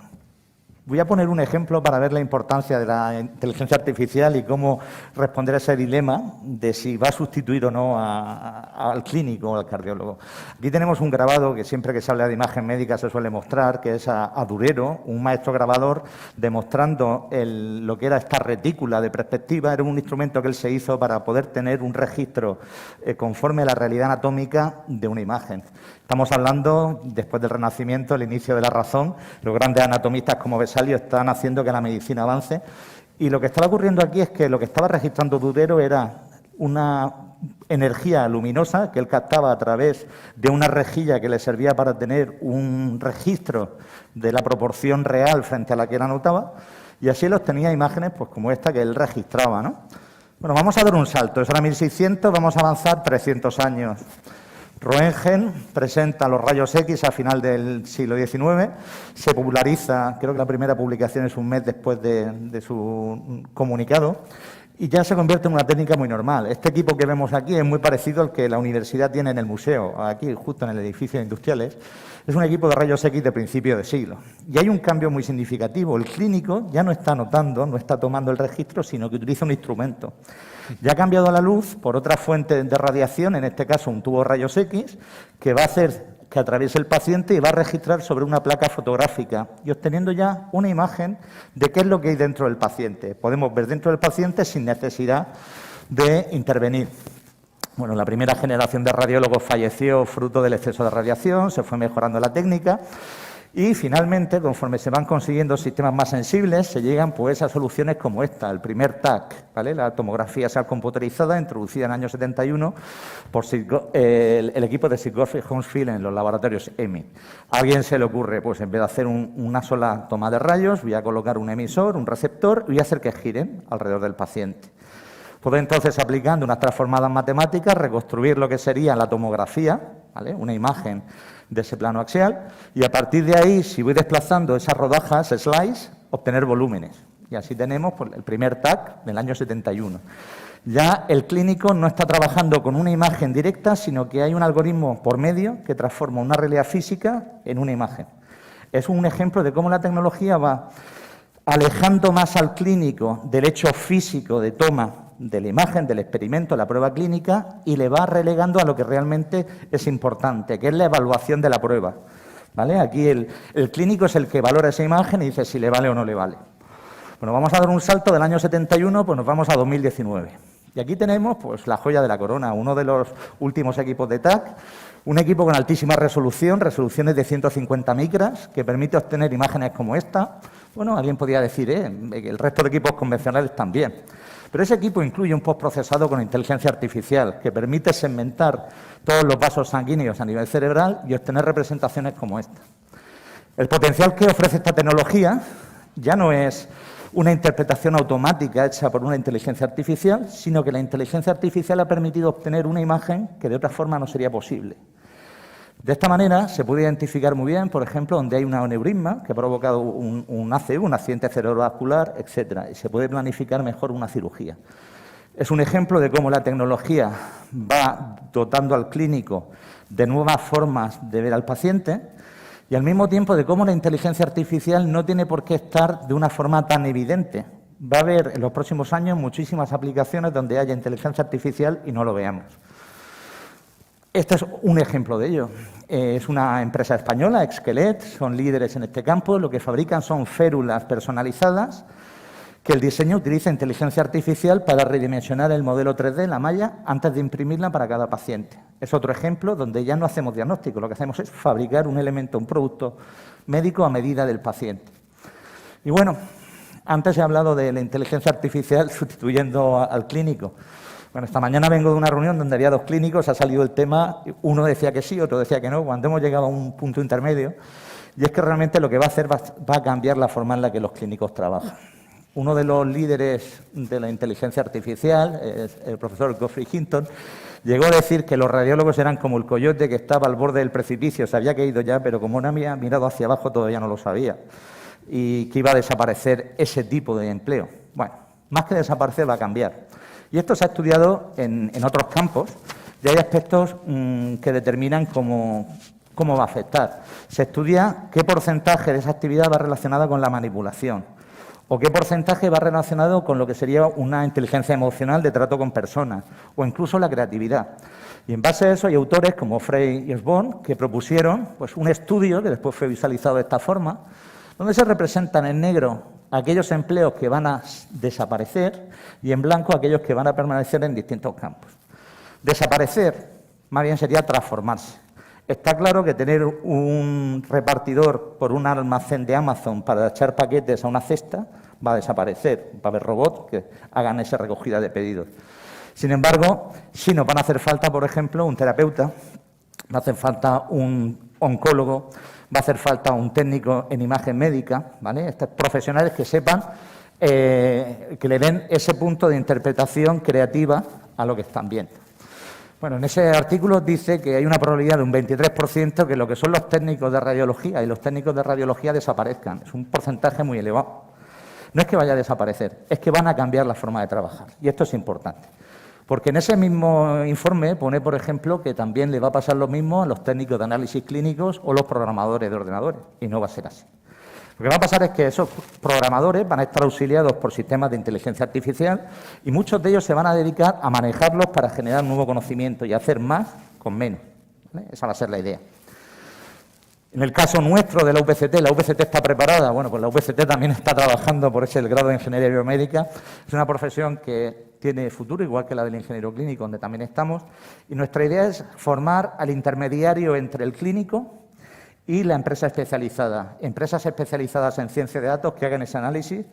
Voy a poner un ejemplo para ver la importancia de la inteligencia artificial y cómo responder a ese dilema de si va a sustituir o no al clínico o al cardiólogo. Aquí tenemos un grabado que siempre que se habla de imagen médica se suele mostrar, que es a Durero, un maestro grabador, demostrando lo que era esta retícula de perspectiva. Era un instrumento que él se hizo para poder tener un registro conforme a la realidad anatómica de una imagen. Estamos hablando, después del Renacimiento, el inicio de la razón. Los grandes anatomistas como Vesalio están haciendo que la medicina avance. Y lo que estaba ocurriendo aquí es que lo que estaba registrando Durero era energía luminosa que él captaba a través de una rejilla que le servía para tener un registro de la proporción real frente a la que él anotaba, y así él obtenía imágenes pues, como esta que él registraba, ¿no? Bueno, vamos a dar un salto. Eso era 1600, vamos a avanzar 300 años. Röntgen presenta los rayos X a final del siglo XIX, se populariza, creo que la primera publicación es un mes después de su comunicado, y ya se convierte en una técnica muy normal. Este equipo que vemos aquí es muy parecido al que la universidad tiene en el museo, aquí justo en el edificio de Industriales. Es un equipo de rayos X de principio de siglo. Y hay un cambio muy significativo. El clínico ya no está anotando, no está tomando el registro, sino que utiliza un instrumento. Ya ha cambiado la luz por otra fuente de radiación, en este caso un tubo de rayos X, que va a hacer que atraviese el paciente y va a registrar sobre una placa fotográfica y obteniendo ya una imagen de qué es lo que hay dentro del paciente. Podemos ver dentro del paciente sin necesidad de intervenir. Bueno, la primera generación de radiólogos falleció fruto del exceso de radiación, se fue mejorando la técnica y finalmente, conforme se van consiguiendo sistemas más sensibles, se llegan pues a soluciones como esta, el primer TAC, ¿vale? La tomografía axial computerizada, introducida en el año 71 por el equipo de Sir Godfrey Hounsfield en los laboratorios EMI. ¿A alguien se le ocurre? Pues en vez de hacer una sola toma de rayos, voy a colocar un emisor, un receptor y voy a hacer que giren alrededor del paciente. Puedo entonces, aplicando unas transformadas matemáticas, reconstruir lo que sería la tomografía, ¿vale? Una imagen de ese plano axial, y a partir de ahí, si voy desplazando esas rodajas, slice, obtener volúmenes. Y así tenemos pues, el primer TAC del año 71. Ya el clínico no está trabajando con una imagen directa, sino que hay un algoritmo por medio que transforma una realidad física en una imagen. Es un ejemplo de cómo la tecnología va alejando más al clínico del hecho físico de toma de la imagen, del experimento, la prueba clínica, y le va relegando a lo que realmente es importante, que es la evaluación de la prueba. ¿Vale? Aquí el clínico es el que valora esa imagen y dice si le vale o no le vale. Bueno, vamos a dar un salto del año 71, pues nos vamos a 2019. Y aquí tenemos pues, la joya de la corona, uno de los últimos equipos de TAC, un equipo con altísima resolución, resoluciones de 150 micras, que permite obtener imágenes como esta. Bueno, alguien podría decir, el resto de equipos convencionales también. Pero ese equipo incluye un postprocesado con inteligencia artificial que permite segmentar todos los vasos sanguíneos a nivel cerebral y obtener representaciones como esta. El potencial que ofrece esta tecnología ya no es una interpretación automática hecha por una inteligencia artificial, sino que la inteligencia artificial ha permitido obtener una imagen que de otra forma no sería posible. De esta manera se puede identificar muy bien, por ejemplo, donde hay un aneurisma que ha provocado un ACV, un accidente cerebrovascular, etcétera, y se puede planificar mejor una cirugía. Es un ejemplo de cómo la tecnología va dotando al clínico de nuevas formas de ver al paciente y al mismo tiempo de cómo la inteligencia artificial no tiene por qué estar de una forma tan evidente. Va a haber en los próximos años muchísimas aplicaciones donde haya inteligencia artificial y no lo veamos. Este es un ejemplo de ello. Es una empresa española, Exkelet, son líderes en este campo. Lo que fabrican son férulas personalizadas que el diseño utiliza inteligencia artificial para redimensionar el modelo 3D, la malla, antes de imprimirla para cada paciente. Es otro ejemplo donde ya no hacemos diagnóstico, lo que hacemos es fabricar un elemento, un producto médico a medida del paciente. Y bueno, antes he hablado de la inteligencia artificial sustituyendo al clínico. Bueno, esta mañana vengo de una reunión donde había dos clínicos, ha salido el tema, uno decía que sí, otro decía que no, cuando hemos llegado a un punto intermedio, y es que realmente lo que va a hacer va a cambiar la forma en la que los clínicos trabajan. Uno de los líderes de la inteligencia artificial, el profesor Geoffrey Hinton, llegó a decir que los radiólogos eran como el coyote que estaba al borde del precipicio, se había caído ya, pero como no había mirado hacia abajo todavía no lo sabía, y que iba a desaparecer ese tipo de empleo. Bueno, más que desaparecer va a cambiar. Y esto se ha estudiado en otros campos y hay aspectos que determinan cómo va a afectar. Se estudia qué porcentaje de esa actividad va relacionada con la manipulación o qué porcentaje va relacionado con lo que sería una inteligencia emocional de trato con personas o incluso la creatividad. Y en base a eso hay autores como Frey y Osborne que propusieron pues, un estudio que después fue visualizado de esta forma, donde se representan en negro aquellos empleos que van a desaparecer y en blanco aquellos que van a permanecer en distintos campos. Desaparecer, más bien sería transformarse. Está claro que tener un repartidor por un almacén de Amazon para echar paquetes a una cesta va a desaparecer. Va a haber robots que hagan esa recogida de pedidos. Sin embargo, sí nos van a hacer falta, por ejemplo, un terapeuta, va a hacer falta un oncólogo, va a hacer falta un técnico en imagen médica, ¿vale? Estos profesionales que sepan, que le den ese punto de interpretación creativa a lo que están viendo. Bueno, en ese artículo dice que hay una probabilidad de un 23% que lo que son los técnicos de radiología y los técnicos de radiología desaparezcan. Es un porcentaje muy elevado. No es que vaya a desaparecer, es que van a cambiar la forma de trabajar. Y esto es importante. Porque en ese mismo informe pone, por ejemplo, que también le va a pasar lo mismo a los técnicos de análisis clínicos o los programadores de ordenadores. Y no va a ser así. Lo que va a pasar es que esos programadores van a estar auxiliados por sistemas de inteligencia artificial y muchos de ellos se van a dedicar a manejarlos para generar nuevo conocimiento y hacer más con menos, ¿vale? Esa va a ser la idea. En el caso nuestro de la UPCT está preparada, bueno, pues la UPCT también está trabajando por ese el grado de Ingeniería Biomédica. Es una profesión que tiene futuro, igual que la del ingeniero clínico, donde también estamos, y nuestra idea es formar al intermediario entre el clínico y la empresa especializada. Empresas especializadas en ciencia de datos que hagan ese análisis,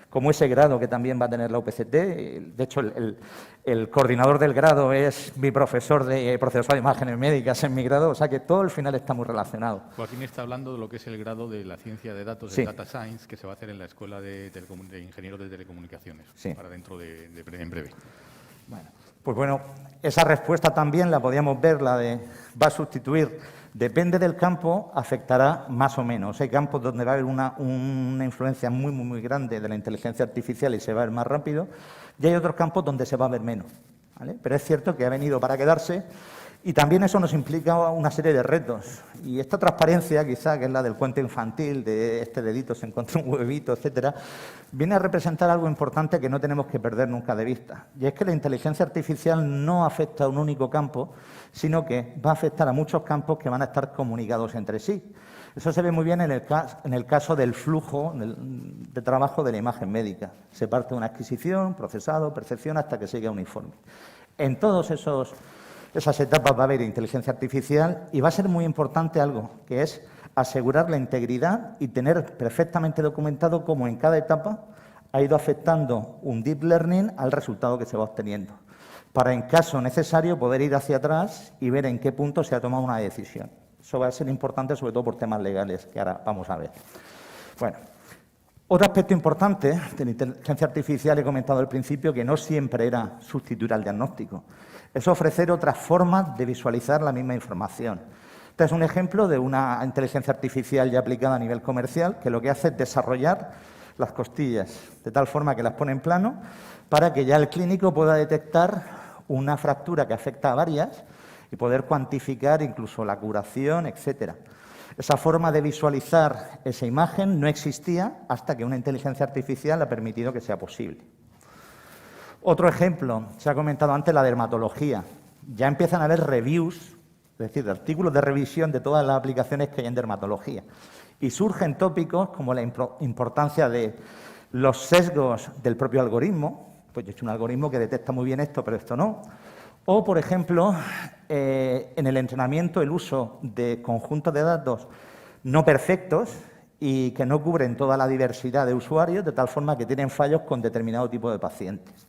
como ese grado que también va a tener la UPCT. De hecho, el coordinador del grado es mi profesor de procesado de imágenes médicas en mi grado, o sea que todo al final está muy relacionado. Joaquín está hablando de lo que es el grado de la ciencia de datos, Sí. de Data Science, que se va a hacer en la Escuela de Ingenieros de Telecomunicaciones, Sí. para dentro de en breve. Bueno, pues bueno, esa respuesta también la podíamos ver, la de va a sustituir, depende del campo, afectará más o menos. Hay campos donde va a haber una influencia muy grande de la inteligencia artificial y se va a ver más rápido, y hay otros campos donde se va a ver menos, ¿vale? Pero es cierto que ha venido para quedarse y también eso nos implica una serie de retos. Y esta transparencia, quizá, que es la del cuento infantil, de este dedito se encontró un huevito, etcétera, viene a representar algo importante que no tenemos que perder nunca de vista. Y es que la inteligencia artificial no afecta a un único campo, sino que va a afectar a muchos campos que van a estar comunicados entre sí. Eso se ve muy bien en el caso del flujo de trabajo de la imagen médica. Se parte de una adquisición, procesado, percepción, hasta que se llega a un informe. En todos esas etapas va a haber inteligencia artificial y va a ser muy importante algo, que es asegurar la integridad y tener perfectamente documentado cómo en cada etapa ha ido afectando un deep learning al resultado que se va obteniendo, para en caso necesario poder ir hacia atrás y ver en qué punto se ha tomado una decisión. Eso va a ser importante sobre todo por temas legales, que ahora vamos a ver. Bueno, otro aspecto importante de la inteligencia artificial, he comentado al principio, que no siempre era sustituir al diagnóstico, es ofrecer otras formas de visualizar la misma información. Este es un ejemplo de una inteligencia artificial ya aplicada a nivel comercial, que lo que hace es desarrollar las costillas de tal forma que las pone en plano para que ya el clínico pueda detectar una fractura que afecta a varias y poder cuantificar incluso la curación, etcétera. Esa forma de visualizar esa imagen no existía hasta que una inteligencia artificial ha permitido que sea posible. Otro ejemplo, se ha comentado antes, la dermatología. Ya empiezan a haber reviews, es decir, artículos de revisión de todas las aplicaciones que hay en dermatología. Y surgen tópicos como la importancia de los sesgos del propio algoritmo. Pues yo he hecho un algoritmo que detecta muy bien esto, pero esto no. O, por ejemplo, en el entrenamiento, el uso de conjuntos de datos no perfectos y que no cubren toda la diversidad de usuarios, de tal forma que tienen fallos con determinado tipo de pacientes.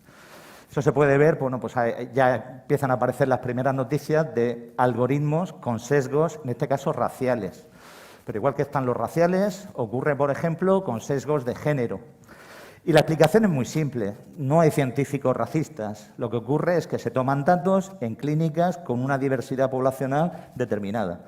Eso se puede ver, bueno, pues ya empiezan a aparecer las primeras noticias de algoritmos con sesgos, en este caso raciales. Pero igual que están los raciales, ocurre, por ejemplo, con sesgos de género. Y la explicación es muy simple. No hay científicos racistas. Lo que ocurre es que se toman datos en clínicas con una diversidad poblacional determinada.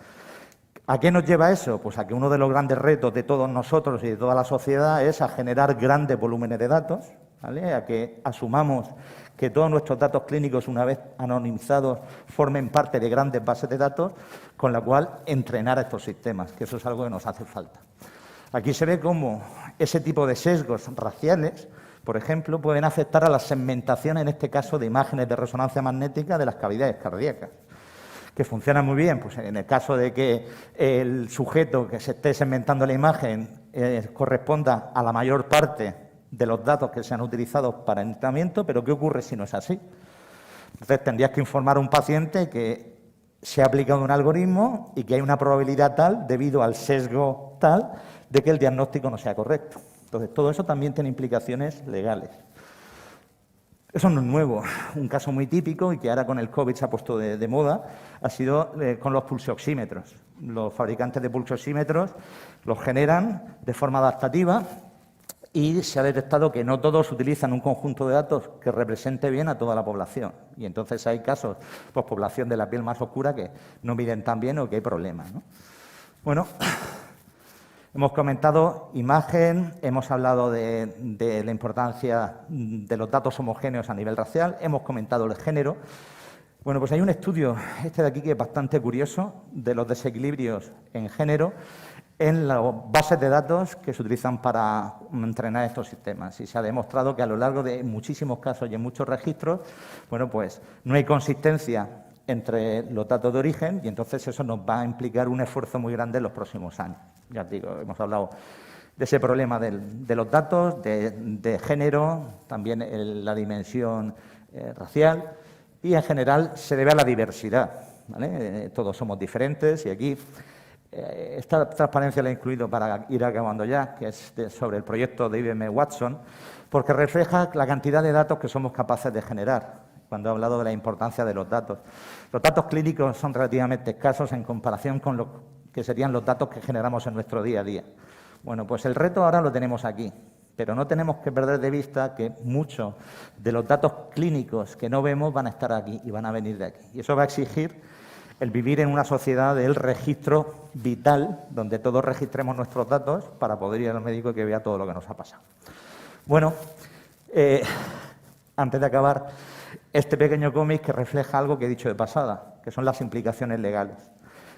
¿A qué nos lleva eso? Pues a que uno de los grandes retos de todos nosotros y de toda la sociedad es a generar grandes volúmenes de datos, ¿vale? A que asumamos que todos nuestros datos clínicos, una vez anonimizados, formen parte de grandes bases de datos, con la cual entrenar a estos sistemas, que eso es algo que nos hace falta. Aquí se ve cómo ese tipo de sesgos raciales, por ejemplo, pueden afectar a la segmentación, en este caso, de imágenes de resonancia magnética de las cavidades cardíacas, que funcionan muy bien. Pues en el caso de que el sujeto que se esté segmentando la imagen corresponda a la mayor parte de los datos que se han utilizado para el entrenamiento, pero ¿qué ocurre si no es así? Entonces tendrías que informar a un paciente que se ha aplicado un algoritmo y que hay una probabilidad tal, debido al sesgo tal, de que el diagnóstico no sea correcto. Entonces, todo eso también tiene implicaciones legales. Eso no es nuevo. Un caso muy típico y que ahora con el COVID se ha puesto de moda ha sido con los pulsioxímetros. Los fabricantes de pulsioxímetros los generan de forma adaptativa y se ha detectado que no todos utilizan un conjunto de datos que represente bien a toda la población. Y entonces hay casos, pues población de la piel más oscura, que no miden tan bien o que hay problemas, ¿no? Bueno, hemos comentado imagen, hemos hablado de la importancia de los datos homogéneos a nivel racial, hemos comentado el género. Bueno, pues hay un estudio, este de aquí, que es bastante curioso, de los desequilibrios en género en las bases de datos que se utilizan para entrenar estos sistemas. Y se ha demostrado que a lo largo de muchísimos casos y en muchos registros, bueno, pues no hay consistencia entre los datos de origen y entonces eso nos va a implicar un esfuerzo muy grande en los próximos años. Ya os digo, hemos hablado de ese problema de los datos, de género, también la dimensión racial y en general se debe a la diversidad, ¿vale? Todos somos diferentes y aquí esta transparencia la he incluido para ir acabando ya, que es sobre el proyecto de IBM Watson, porque refleja la cantidad de datos que somos capaces de generar, cuando he hablado de la importancia de los datos. Los datos clínicos son relativamente escasos en comparación con lo que serían los datos que generamos en nuestro día a día. Bueno, pues el reto ahora lo tenemos aquí, pero no tenemos que perder de vista que muchos de los datos clínicos que no vemos van a estar aquí y van a venir de aquí. Y eso va a exigir el vivir en una sociedad del registro vital, donde todos registremos nuestros datos para poder ir al médico y que vea todo lo que nos ha pasado. Bueno, antes de acabar, este pequeño cómic que refleja algo que he dicho de pasada, que son las implicaciones legales.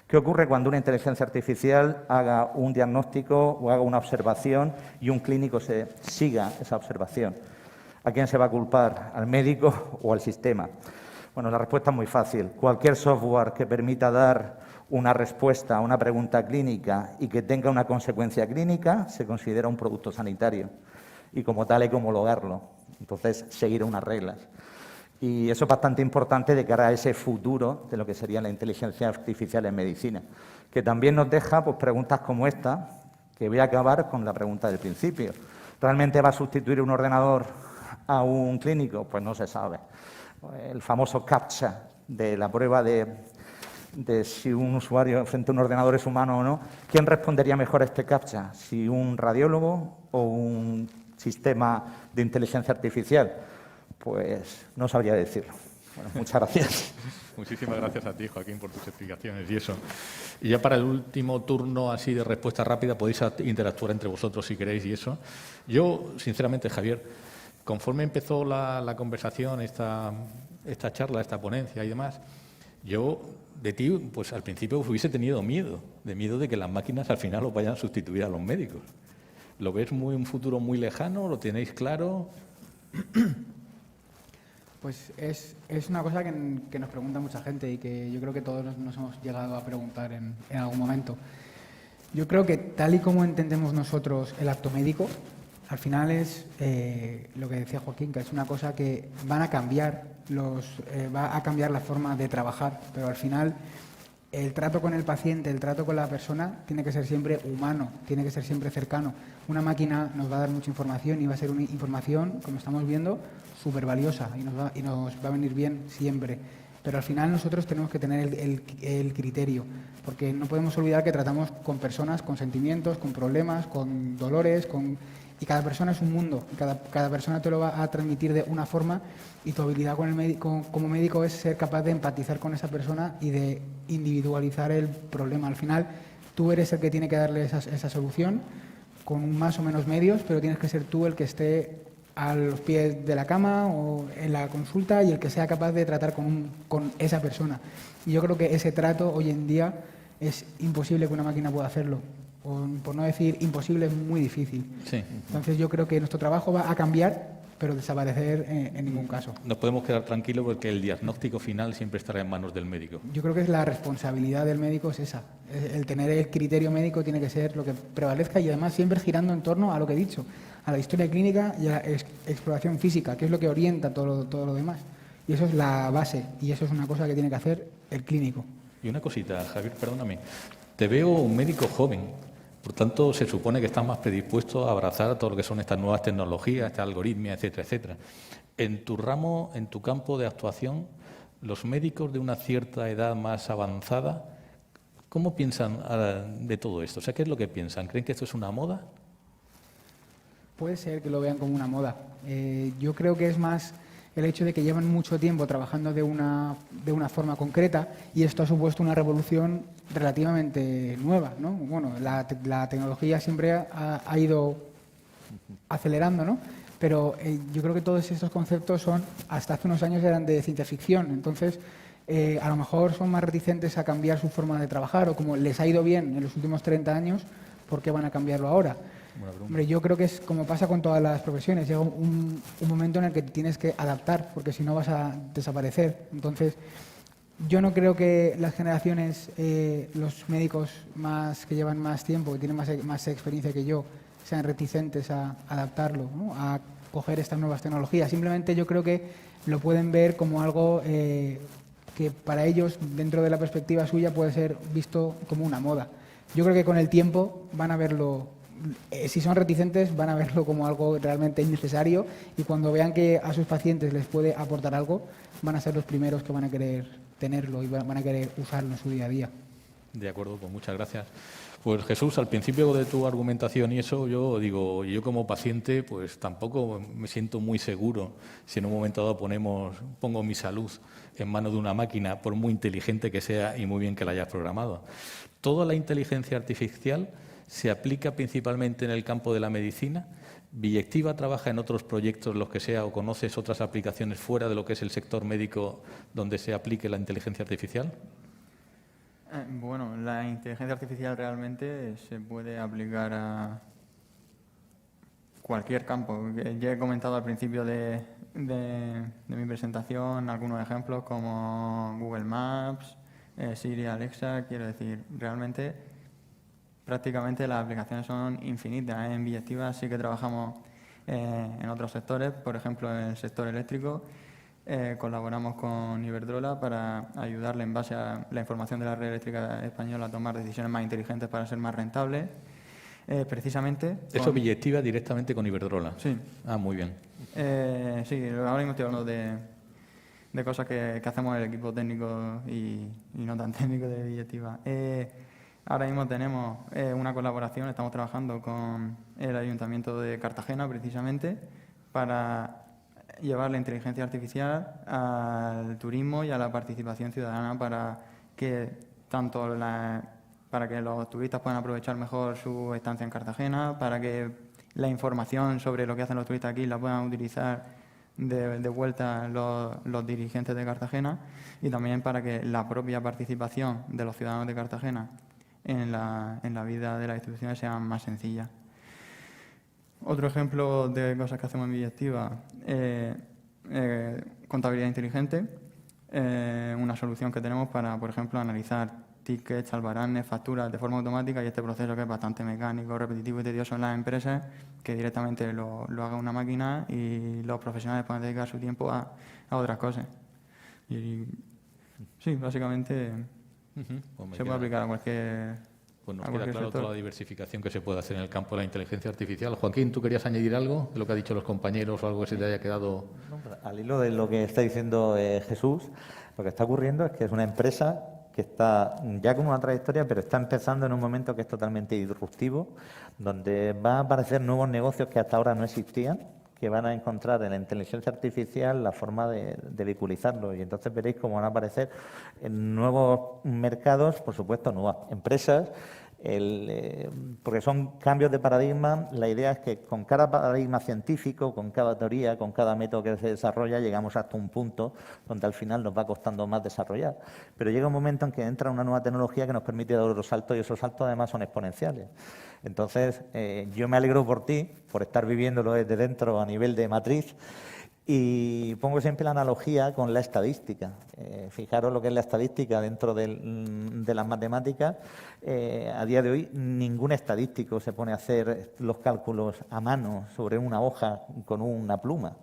¿Qué ocurre cuando una inteligencia artificial haga un diagnóstico o haga una observación y un clínico siga esa observación? ¿A quién se va a culpar? ¿Al médico o al sistema? Bueno, la respuesta es muy fácil. Cualquier software que permita dar una respuesta a una pregunta clínica y que tenga una consecuencia clínica se considera un producto sanitario y como tal hay que homologarlo. Entonces, seguir unas reglas. Y eso es bastante importante de cara a ese futuro de lo que sería la inteligencia artificial en medicina, que también nos deja pues, preguntas como esta, que voy a acabar con la pregunta del principio. ¿Realmente va a sustituir un ordenador a un clínico? Pues no se sabe. El famoso CAPTCHA de la prueba de si un usuario frente a un ordenador es humano o no, ¿quién respondería mejor a este CAPTCHA? ¿Si un radiólogo o un sistema de inteligencia artificial? Pues no sabría decirlo. Bueno, muchas gracias. Muchísimas gracias a ti, Joaquín, por tus explicaciones y eso. Y ya para el último turno así de respuesta rápida, podéis interactuar entre vosotros si queréis y eso. Yo, sinceramente, Javier, conforme empezó la conversación, esta charla, esta ponencia y demás, yo de ti, pues al principio hubiese tenido miedo de que las máquinas al final os vayan a sustituir a los médicos. ¿Lo ves un futuro muy lejano? ¿Lo tenéis claro? Pues es una cosa que nos pregunta mucha gente y que yo creo que todos nos hemos llegado a preguntar en algún momento. Yo creo que tal y como entendemos nosotros el acto médico, al final es lo que decía Joaquín, que es una cosa que van a cambiar va a cambiar la forma de trabajar, pero al final el trato con el paciente, el trato con la persona tiene que ser siempre humano, tiene que ser siempre cercano. Una máquina nos va a dar mucha información y va a ser una información, como estamos viendo, súper valiosa y nos va a venir bien siempre. Pero al final nosotros tenemos que tener el criterio, porque no podemos olvidar que tratamos con personas, con sentimientos, con problemas, con dolores, y cada persona es un mundo, y cada persona te lo va a transmitir de una forma y tu habilidad como médico es ser capaz de empatizar con esa persona y de individualizar el problema. Al final tú eres el que tiene que darle esa solución con más o menos medios, pero tienes que ser tú el que esté a los pies de la cama o en la consulta y el que sea capaz de tratar con esa persona. Y yo creo que ese trato hoy en día es imposible que una máquina pueda hacerlo. O, por no decir imposible, es muy difícil. Sí. Entonces yo creo que nuestro trabajo va a cambiar, pero desaparecer en ningún caso. Nos podemos quedar tranquilos porque el diagnóstico final siempre estará en manos del médico. Yo creo que es la responsabilidad del médico es esa. El tener el criterio médico tiene que ser lo que prevalezca y además siempre girando en torno a lo que he dicho, a la historia clínica y a la exploración física, que es lo que orienta todo lo demás. Y eso es la base y eso es una cosa que tiene que hacer el clínico. Y una cosita, Javier, perdóname. Te veo un médico joven. Por tanto, se supone que estás más predispuesto a abrazar todo lo que son estas nuevas tecnologías, esta algoritmia, etcétera, etcétera. En tu ramo, en tu campo de actuación, los médicos de una cierta edad más avanzada, ¿cómo piensan de todo esto? O sea, ¿qué es lo que piensan? ¿Creen que esto es una moda? Puede ser que lo vean como una moda. Yo creo que es más el hecho de que llevan mucho tiempo trabajando de una forma concreta y esto ha supuesto una revolución relativamente nueva, ¿no? Bueno, la tecnología siempre ha ido acelerando, ¿no? Pero yo creo que todos estos conceptos hasta hace unos años eran de ciencia ficción, entonces a lo mejor son más reticentes a cambiar su forma de trabajar o como les ha ido bien en los últimos 30 años, ¿por qué van a cambiarlo ahora? Hombre, yo creo que es como pasa con todas las profesiones, llega un momento en el que te tienes que adaptar, porque si no vas a desaparecer. Entonces, yo no creo que las generaciones, los médicos que llevan más tiempo, que tienen más experiencia que yo, sean reticentes a adaptarlo, ¿no? A coger estas nuevas tecnologías. Simplemente yo creo que lo pueden ver como algo que para ellos, dentro de la perspectiva suya, puede ser visto como una moda. Yo creo que con el tiempo van a verlo, si son reticentes, van a verlo como algo realmente innecesario y cuando vean que a sus pacientes les puede aportar algo, van a ser los primeros que van a querer tenerlo y van a querer usarlo en su día a día. De acuerdo, pues muchas gracias. Pues Jesús, al principio de tu argumentación y eso, yo digo, yo como paciente pues tampoco me siento muy seguro si en un momento dado pongo mi salud en manos de una máquina, por muy inteligente que sea y muy bien que la hayas programado. Toda la inteligencia artificial se aplica principalmente en el campo de la medicina. ¿Billectiva trabaja en otros proyectos, los que sea, o conoces otras aplicaciones fuera de lo que es el sector médico donde se aplique la inteligencia artificial? Bueno, la inteligencia artificial realmente se puede aplicar a cualquier campo. Ya he comentado al principio de mi presentación algunos ejemplos como Google Maps, Siri, Alexa. Quiero decir, realmente prácticamente las aplicaciones son infinitas. En Billectiva sí que trabajamos en otros sectores, por ejemplo en el sector eléctrico. Colaboramos con Iberdrola para ayudarle en base a la información de la red eléctrica española a tomar decisiones más inteligentes para ser más rentables. Precisamente... Eso Billectiva directamente con Iberdrola. Sí. Ah, muy bien. Sí, ahora mismo estoy hablando de cosas que hacemos el equipo técnico y no tan técnico de Billectiva. Ahora mismo tenemos una colaboración, estamos trabajando con el Ayuntamiento de Cartagena precisamente para llevar la inteligencia artificial al turismo y a la participación ciudadana para que los turistas puedan aprovechar mejor su estancia en Cartagena, para que la información sobre lo que hacen los turistas aquí la puedan utilizar de vuelta los dirigentes de Cartagena y también para que la propia participación de los ciudadanos de Cartagena en la vida de las instituciones sea más sencilla. Otro ejemplo de cosas que hacemos en Billectiva, contabilidad inteligente, una solución que tenemos para, por ejemplo, analizar tickets, albaranes, facturas de forma automática y este proceso que es bastante mecánico, repetitivo y tedioso en las empresas, que directamente lo haga una máquina y los profesionales puedan dedicar su tiempo a otras cosas. Y sí, básicamente se puede aplicar a cualquier... Pues nos queda claro toda la diversificación que se puede hacer en el campo de la inteligencia artificial. Joaquín, ¿tú querías añadir algo de lo que han dicho los compañeros o algo que se te haya quedado? No, al hilo de lo que está diciendo Jesús, lo que está ocurriendo es que es una empresa que está ya con una trayectoria, pero está empezando en un momento que es totalmente disruptivo, donde van a aparecer nuevos negocios que hasta ahora no existían, que van a encontrar en la inteligencia artificial la forma de vehiculizarlo. Y entonces veréis cómo van a aparecer en nuevos mercados, por supuesto, nuevas empresas, porque son cambios de paradigma. La idea es que con cada paradigma científico, con cada teoría, con cada método que se desarrolla, llegamos hasta un punto donde al final nos va costando más desarrollar. Pero llega un momento en que entra una nueva tecnología que nos permite dar otros saltos y esos saltos además son exponenciales. Entonces, yo me alegro por ti, por estar viviéndolo desde dentro a nivel de matriz. Y pongo siempre la analogía con la estadística. Fijaros lo que es la estadística dentro de las matemáticas. A día de hoy ningún estadístico se pone a hacer los cálculos a mano sobre una hoja con una pluma.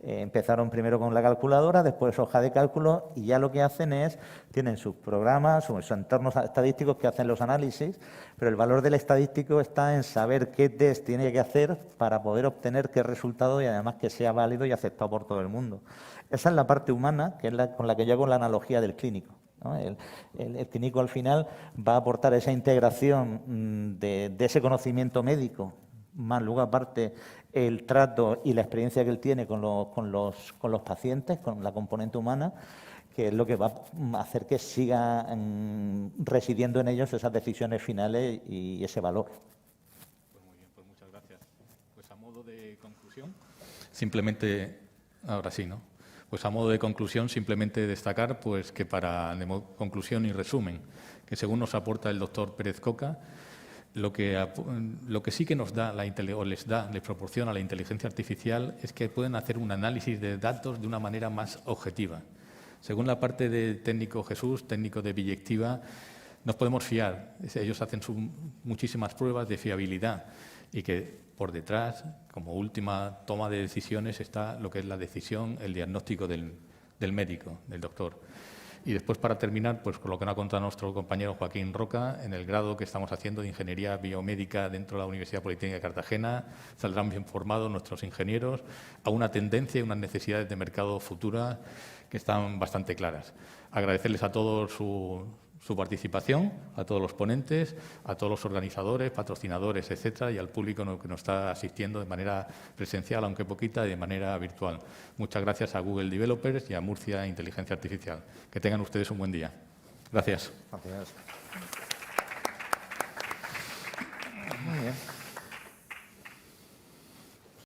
Empezaron primero con la calculadora, después hoja de cálculo, y ya lo que hacen es, tienen sus programas, sus entornos estadísticos que hacen los análisis, pero el valor del estadístico está en saber qué test tiene que hacer para poder obtener qué resultado y además que sea válido y aceptado por todo el mundo. Esa es la parte humana, que es con la que yo hago la analogía del clínico, ¿no? El clínico al final va a aportar esa integración de ese conocimiento médico, más luego aparte el trato y la experiencia que él tiene con los pacientes, con la componente humana, que es lo que va a hacer que siga residiendo en ellos esas decisiones finales y ese valor. Pues muy bien, pues muchas gracias. Pues a modo de conclusión, simplemente, ahora sí, ¿no? Pues a modo de conclusión, simplemente destacar pues que conclusión y resumen, que según nos aporta el doctor Pérez Coca, lo que sí que nos da les proporciona la inteligencia artificial es que pueden hacer un análisis de datos de una manera más objetiva. Según la parte de técnico Jesús, técnico de Biyectiva, nos podemos fiar. Ellos hacen muchísimas pruebas de fiabilidad y que por detrás, como última toma de decisiones, está lo que es la decisión, el diagnóstico del médico, del doctor. Y después, para terminar, pues con lo que nos ha contado nuestro compañero Joaquín Roca, en el grado que estamos haciendo de Ingeniería Biomédica dentro de la Universidad Politécnica de Cartagena, saldrán bien formados nuestros ingenieros a una tendencia y unas necesidades de mercado futuras que están bastante claras. Agradecerles a todos su participación, a todos los ponentes, a todos los organizadores, patrocinadores, etcétera, y al público que nos está asistiendo de manera presencial, aunque poquita, y de manera virtual. Muchas gracias a Google Developers y a Murcia Inteligencia Artificial. Que tengan ustedes un buen día. Gracias. Gracias.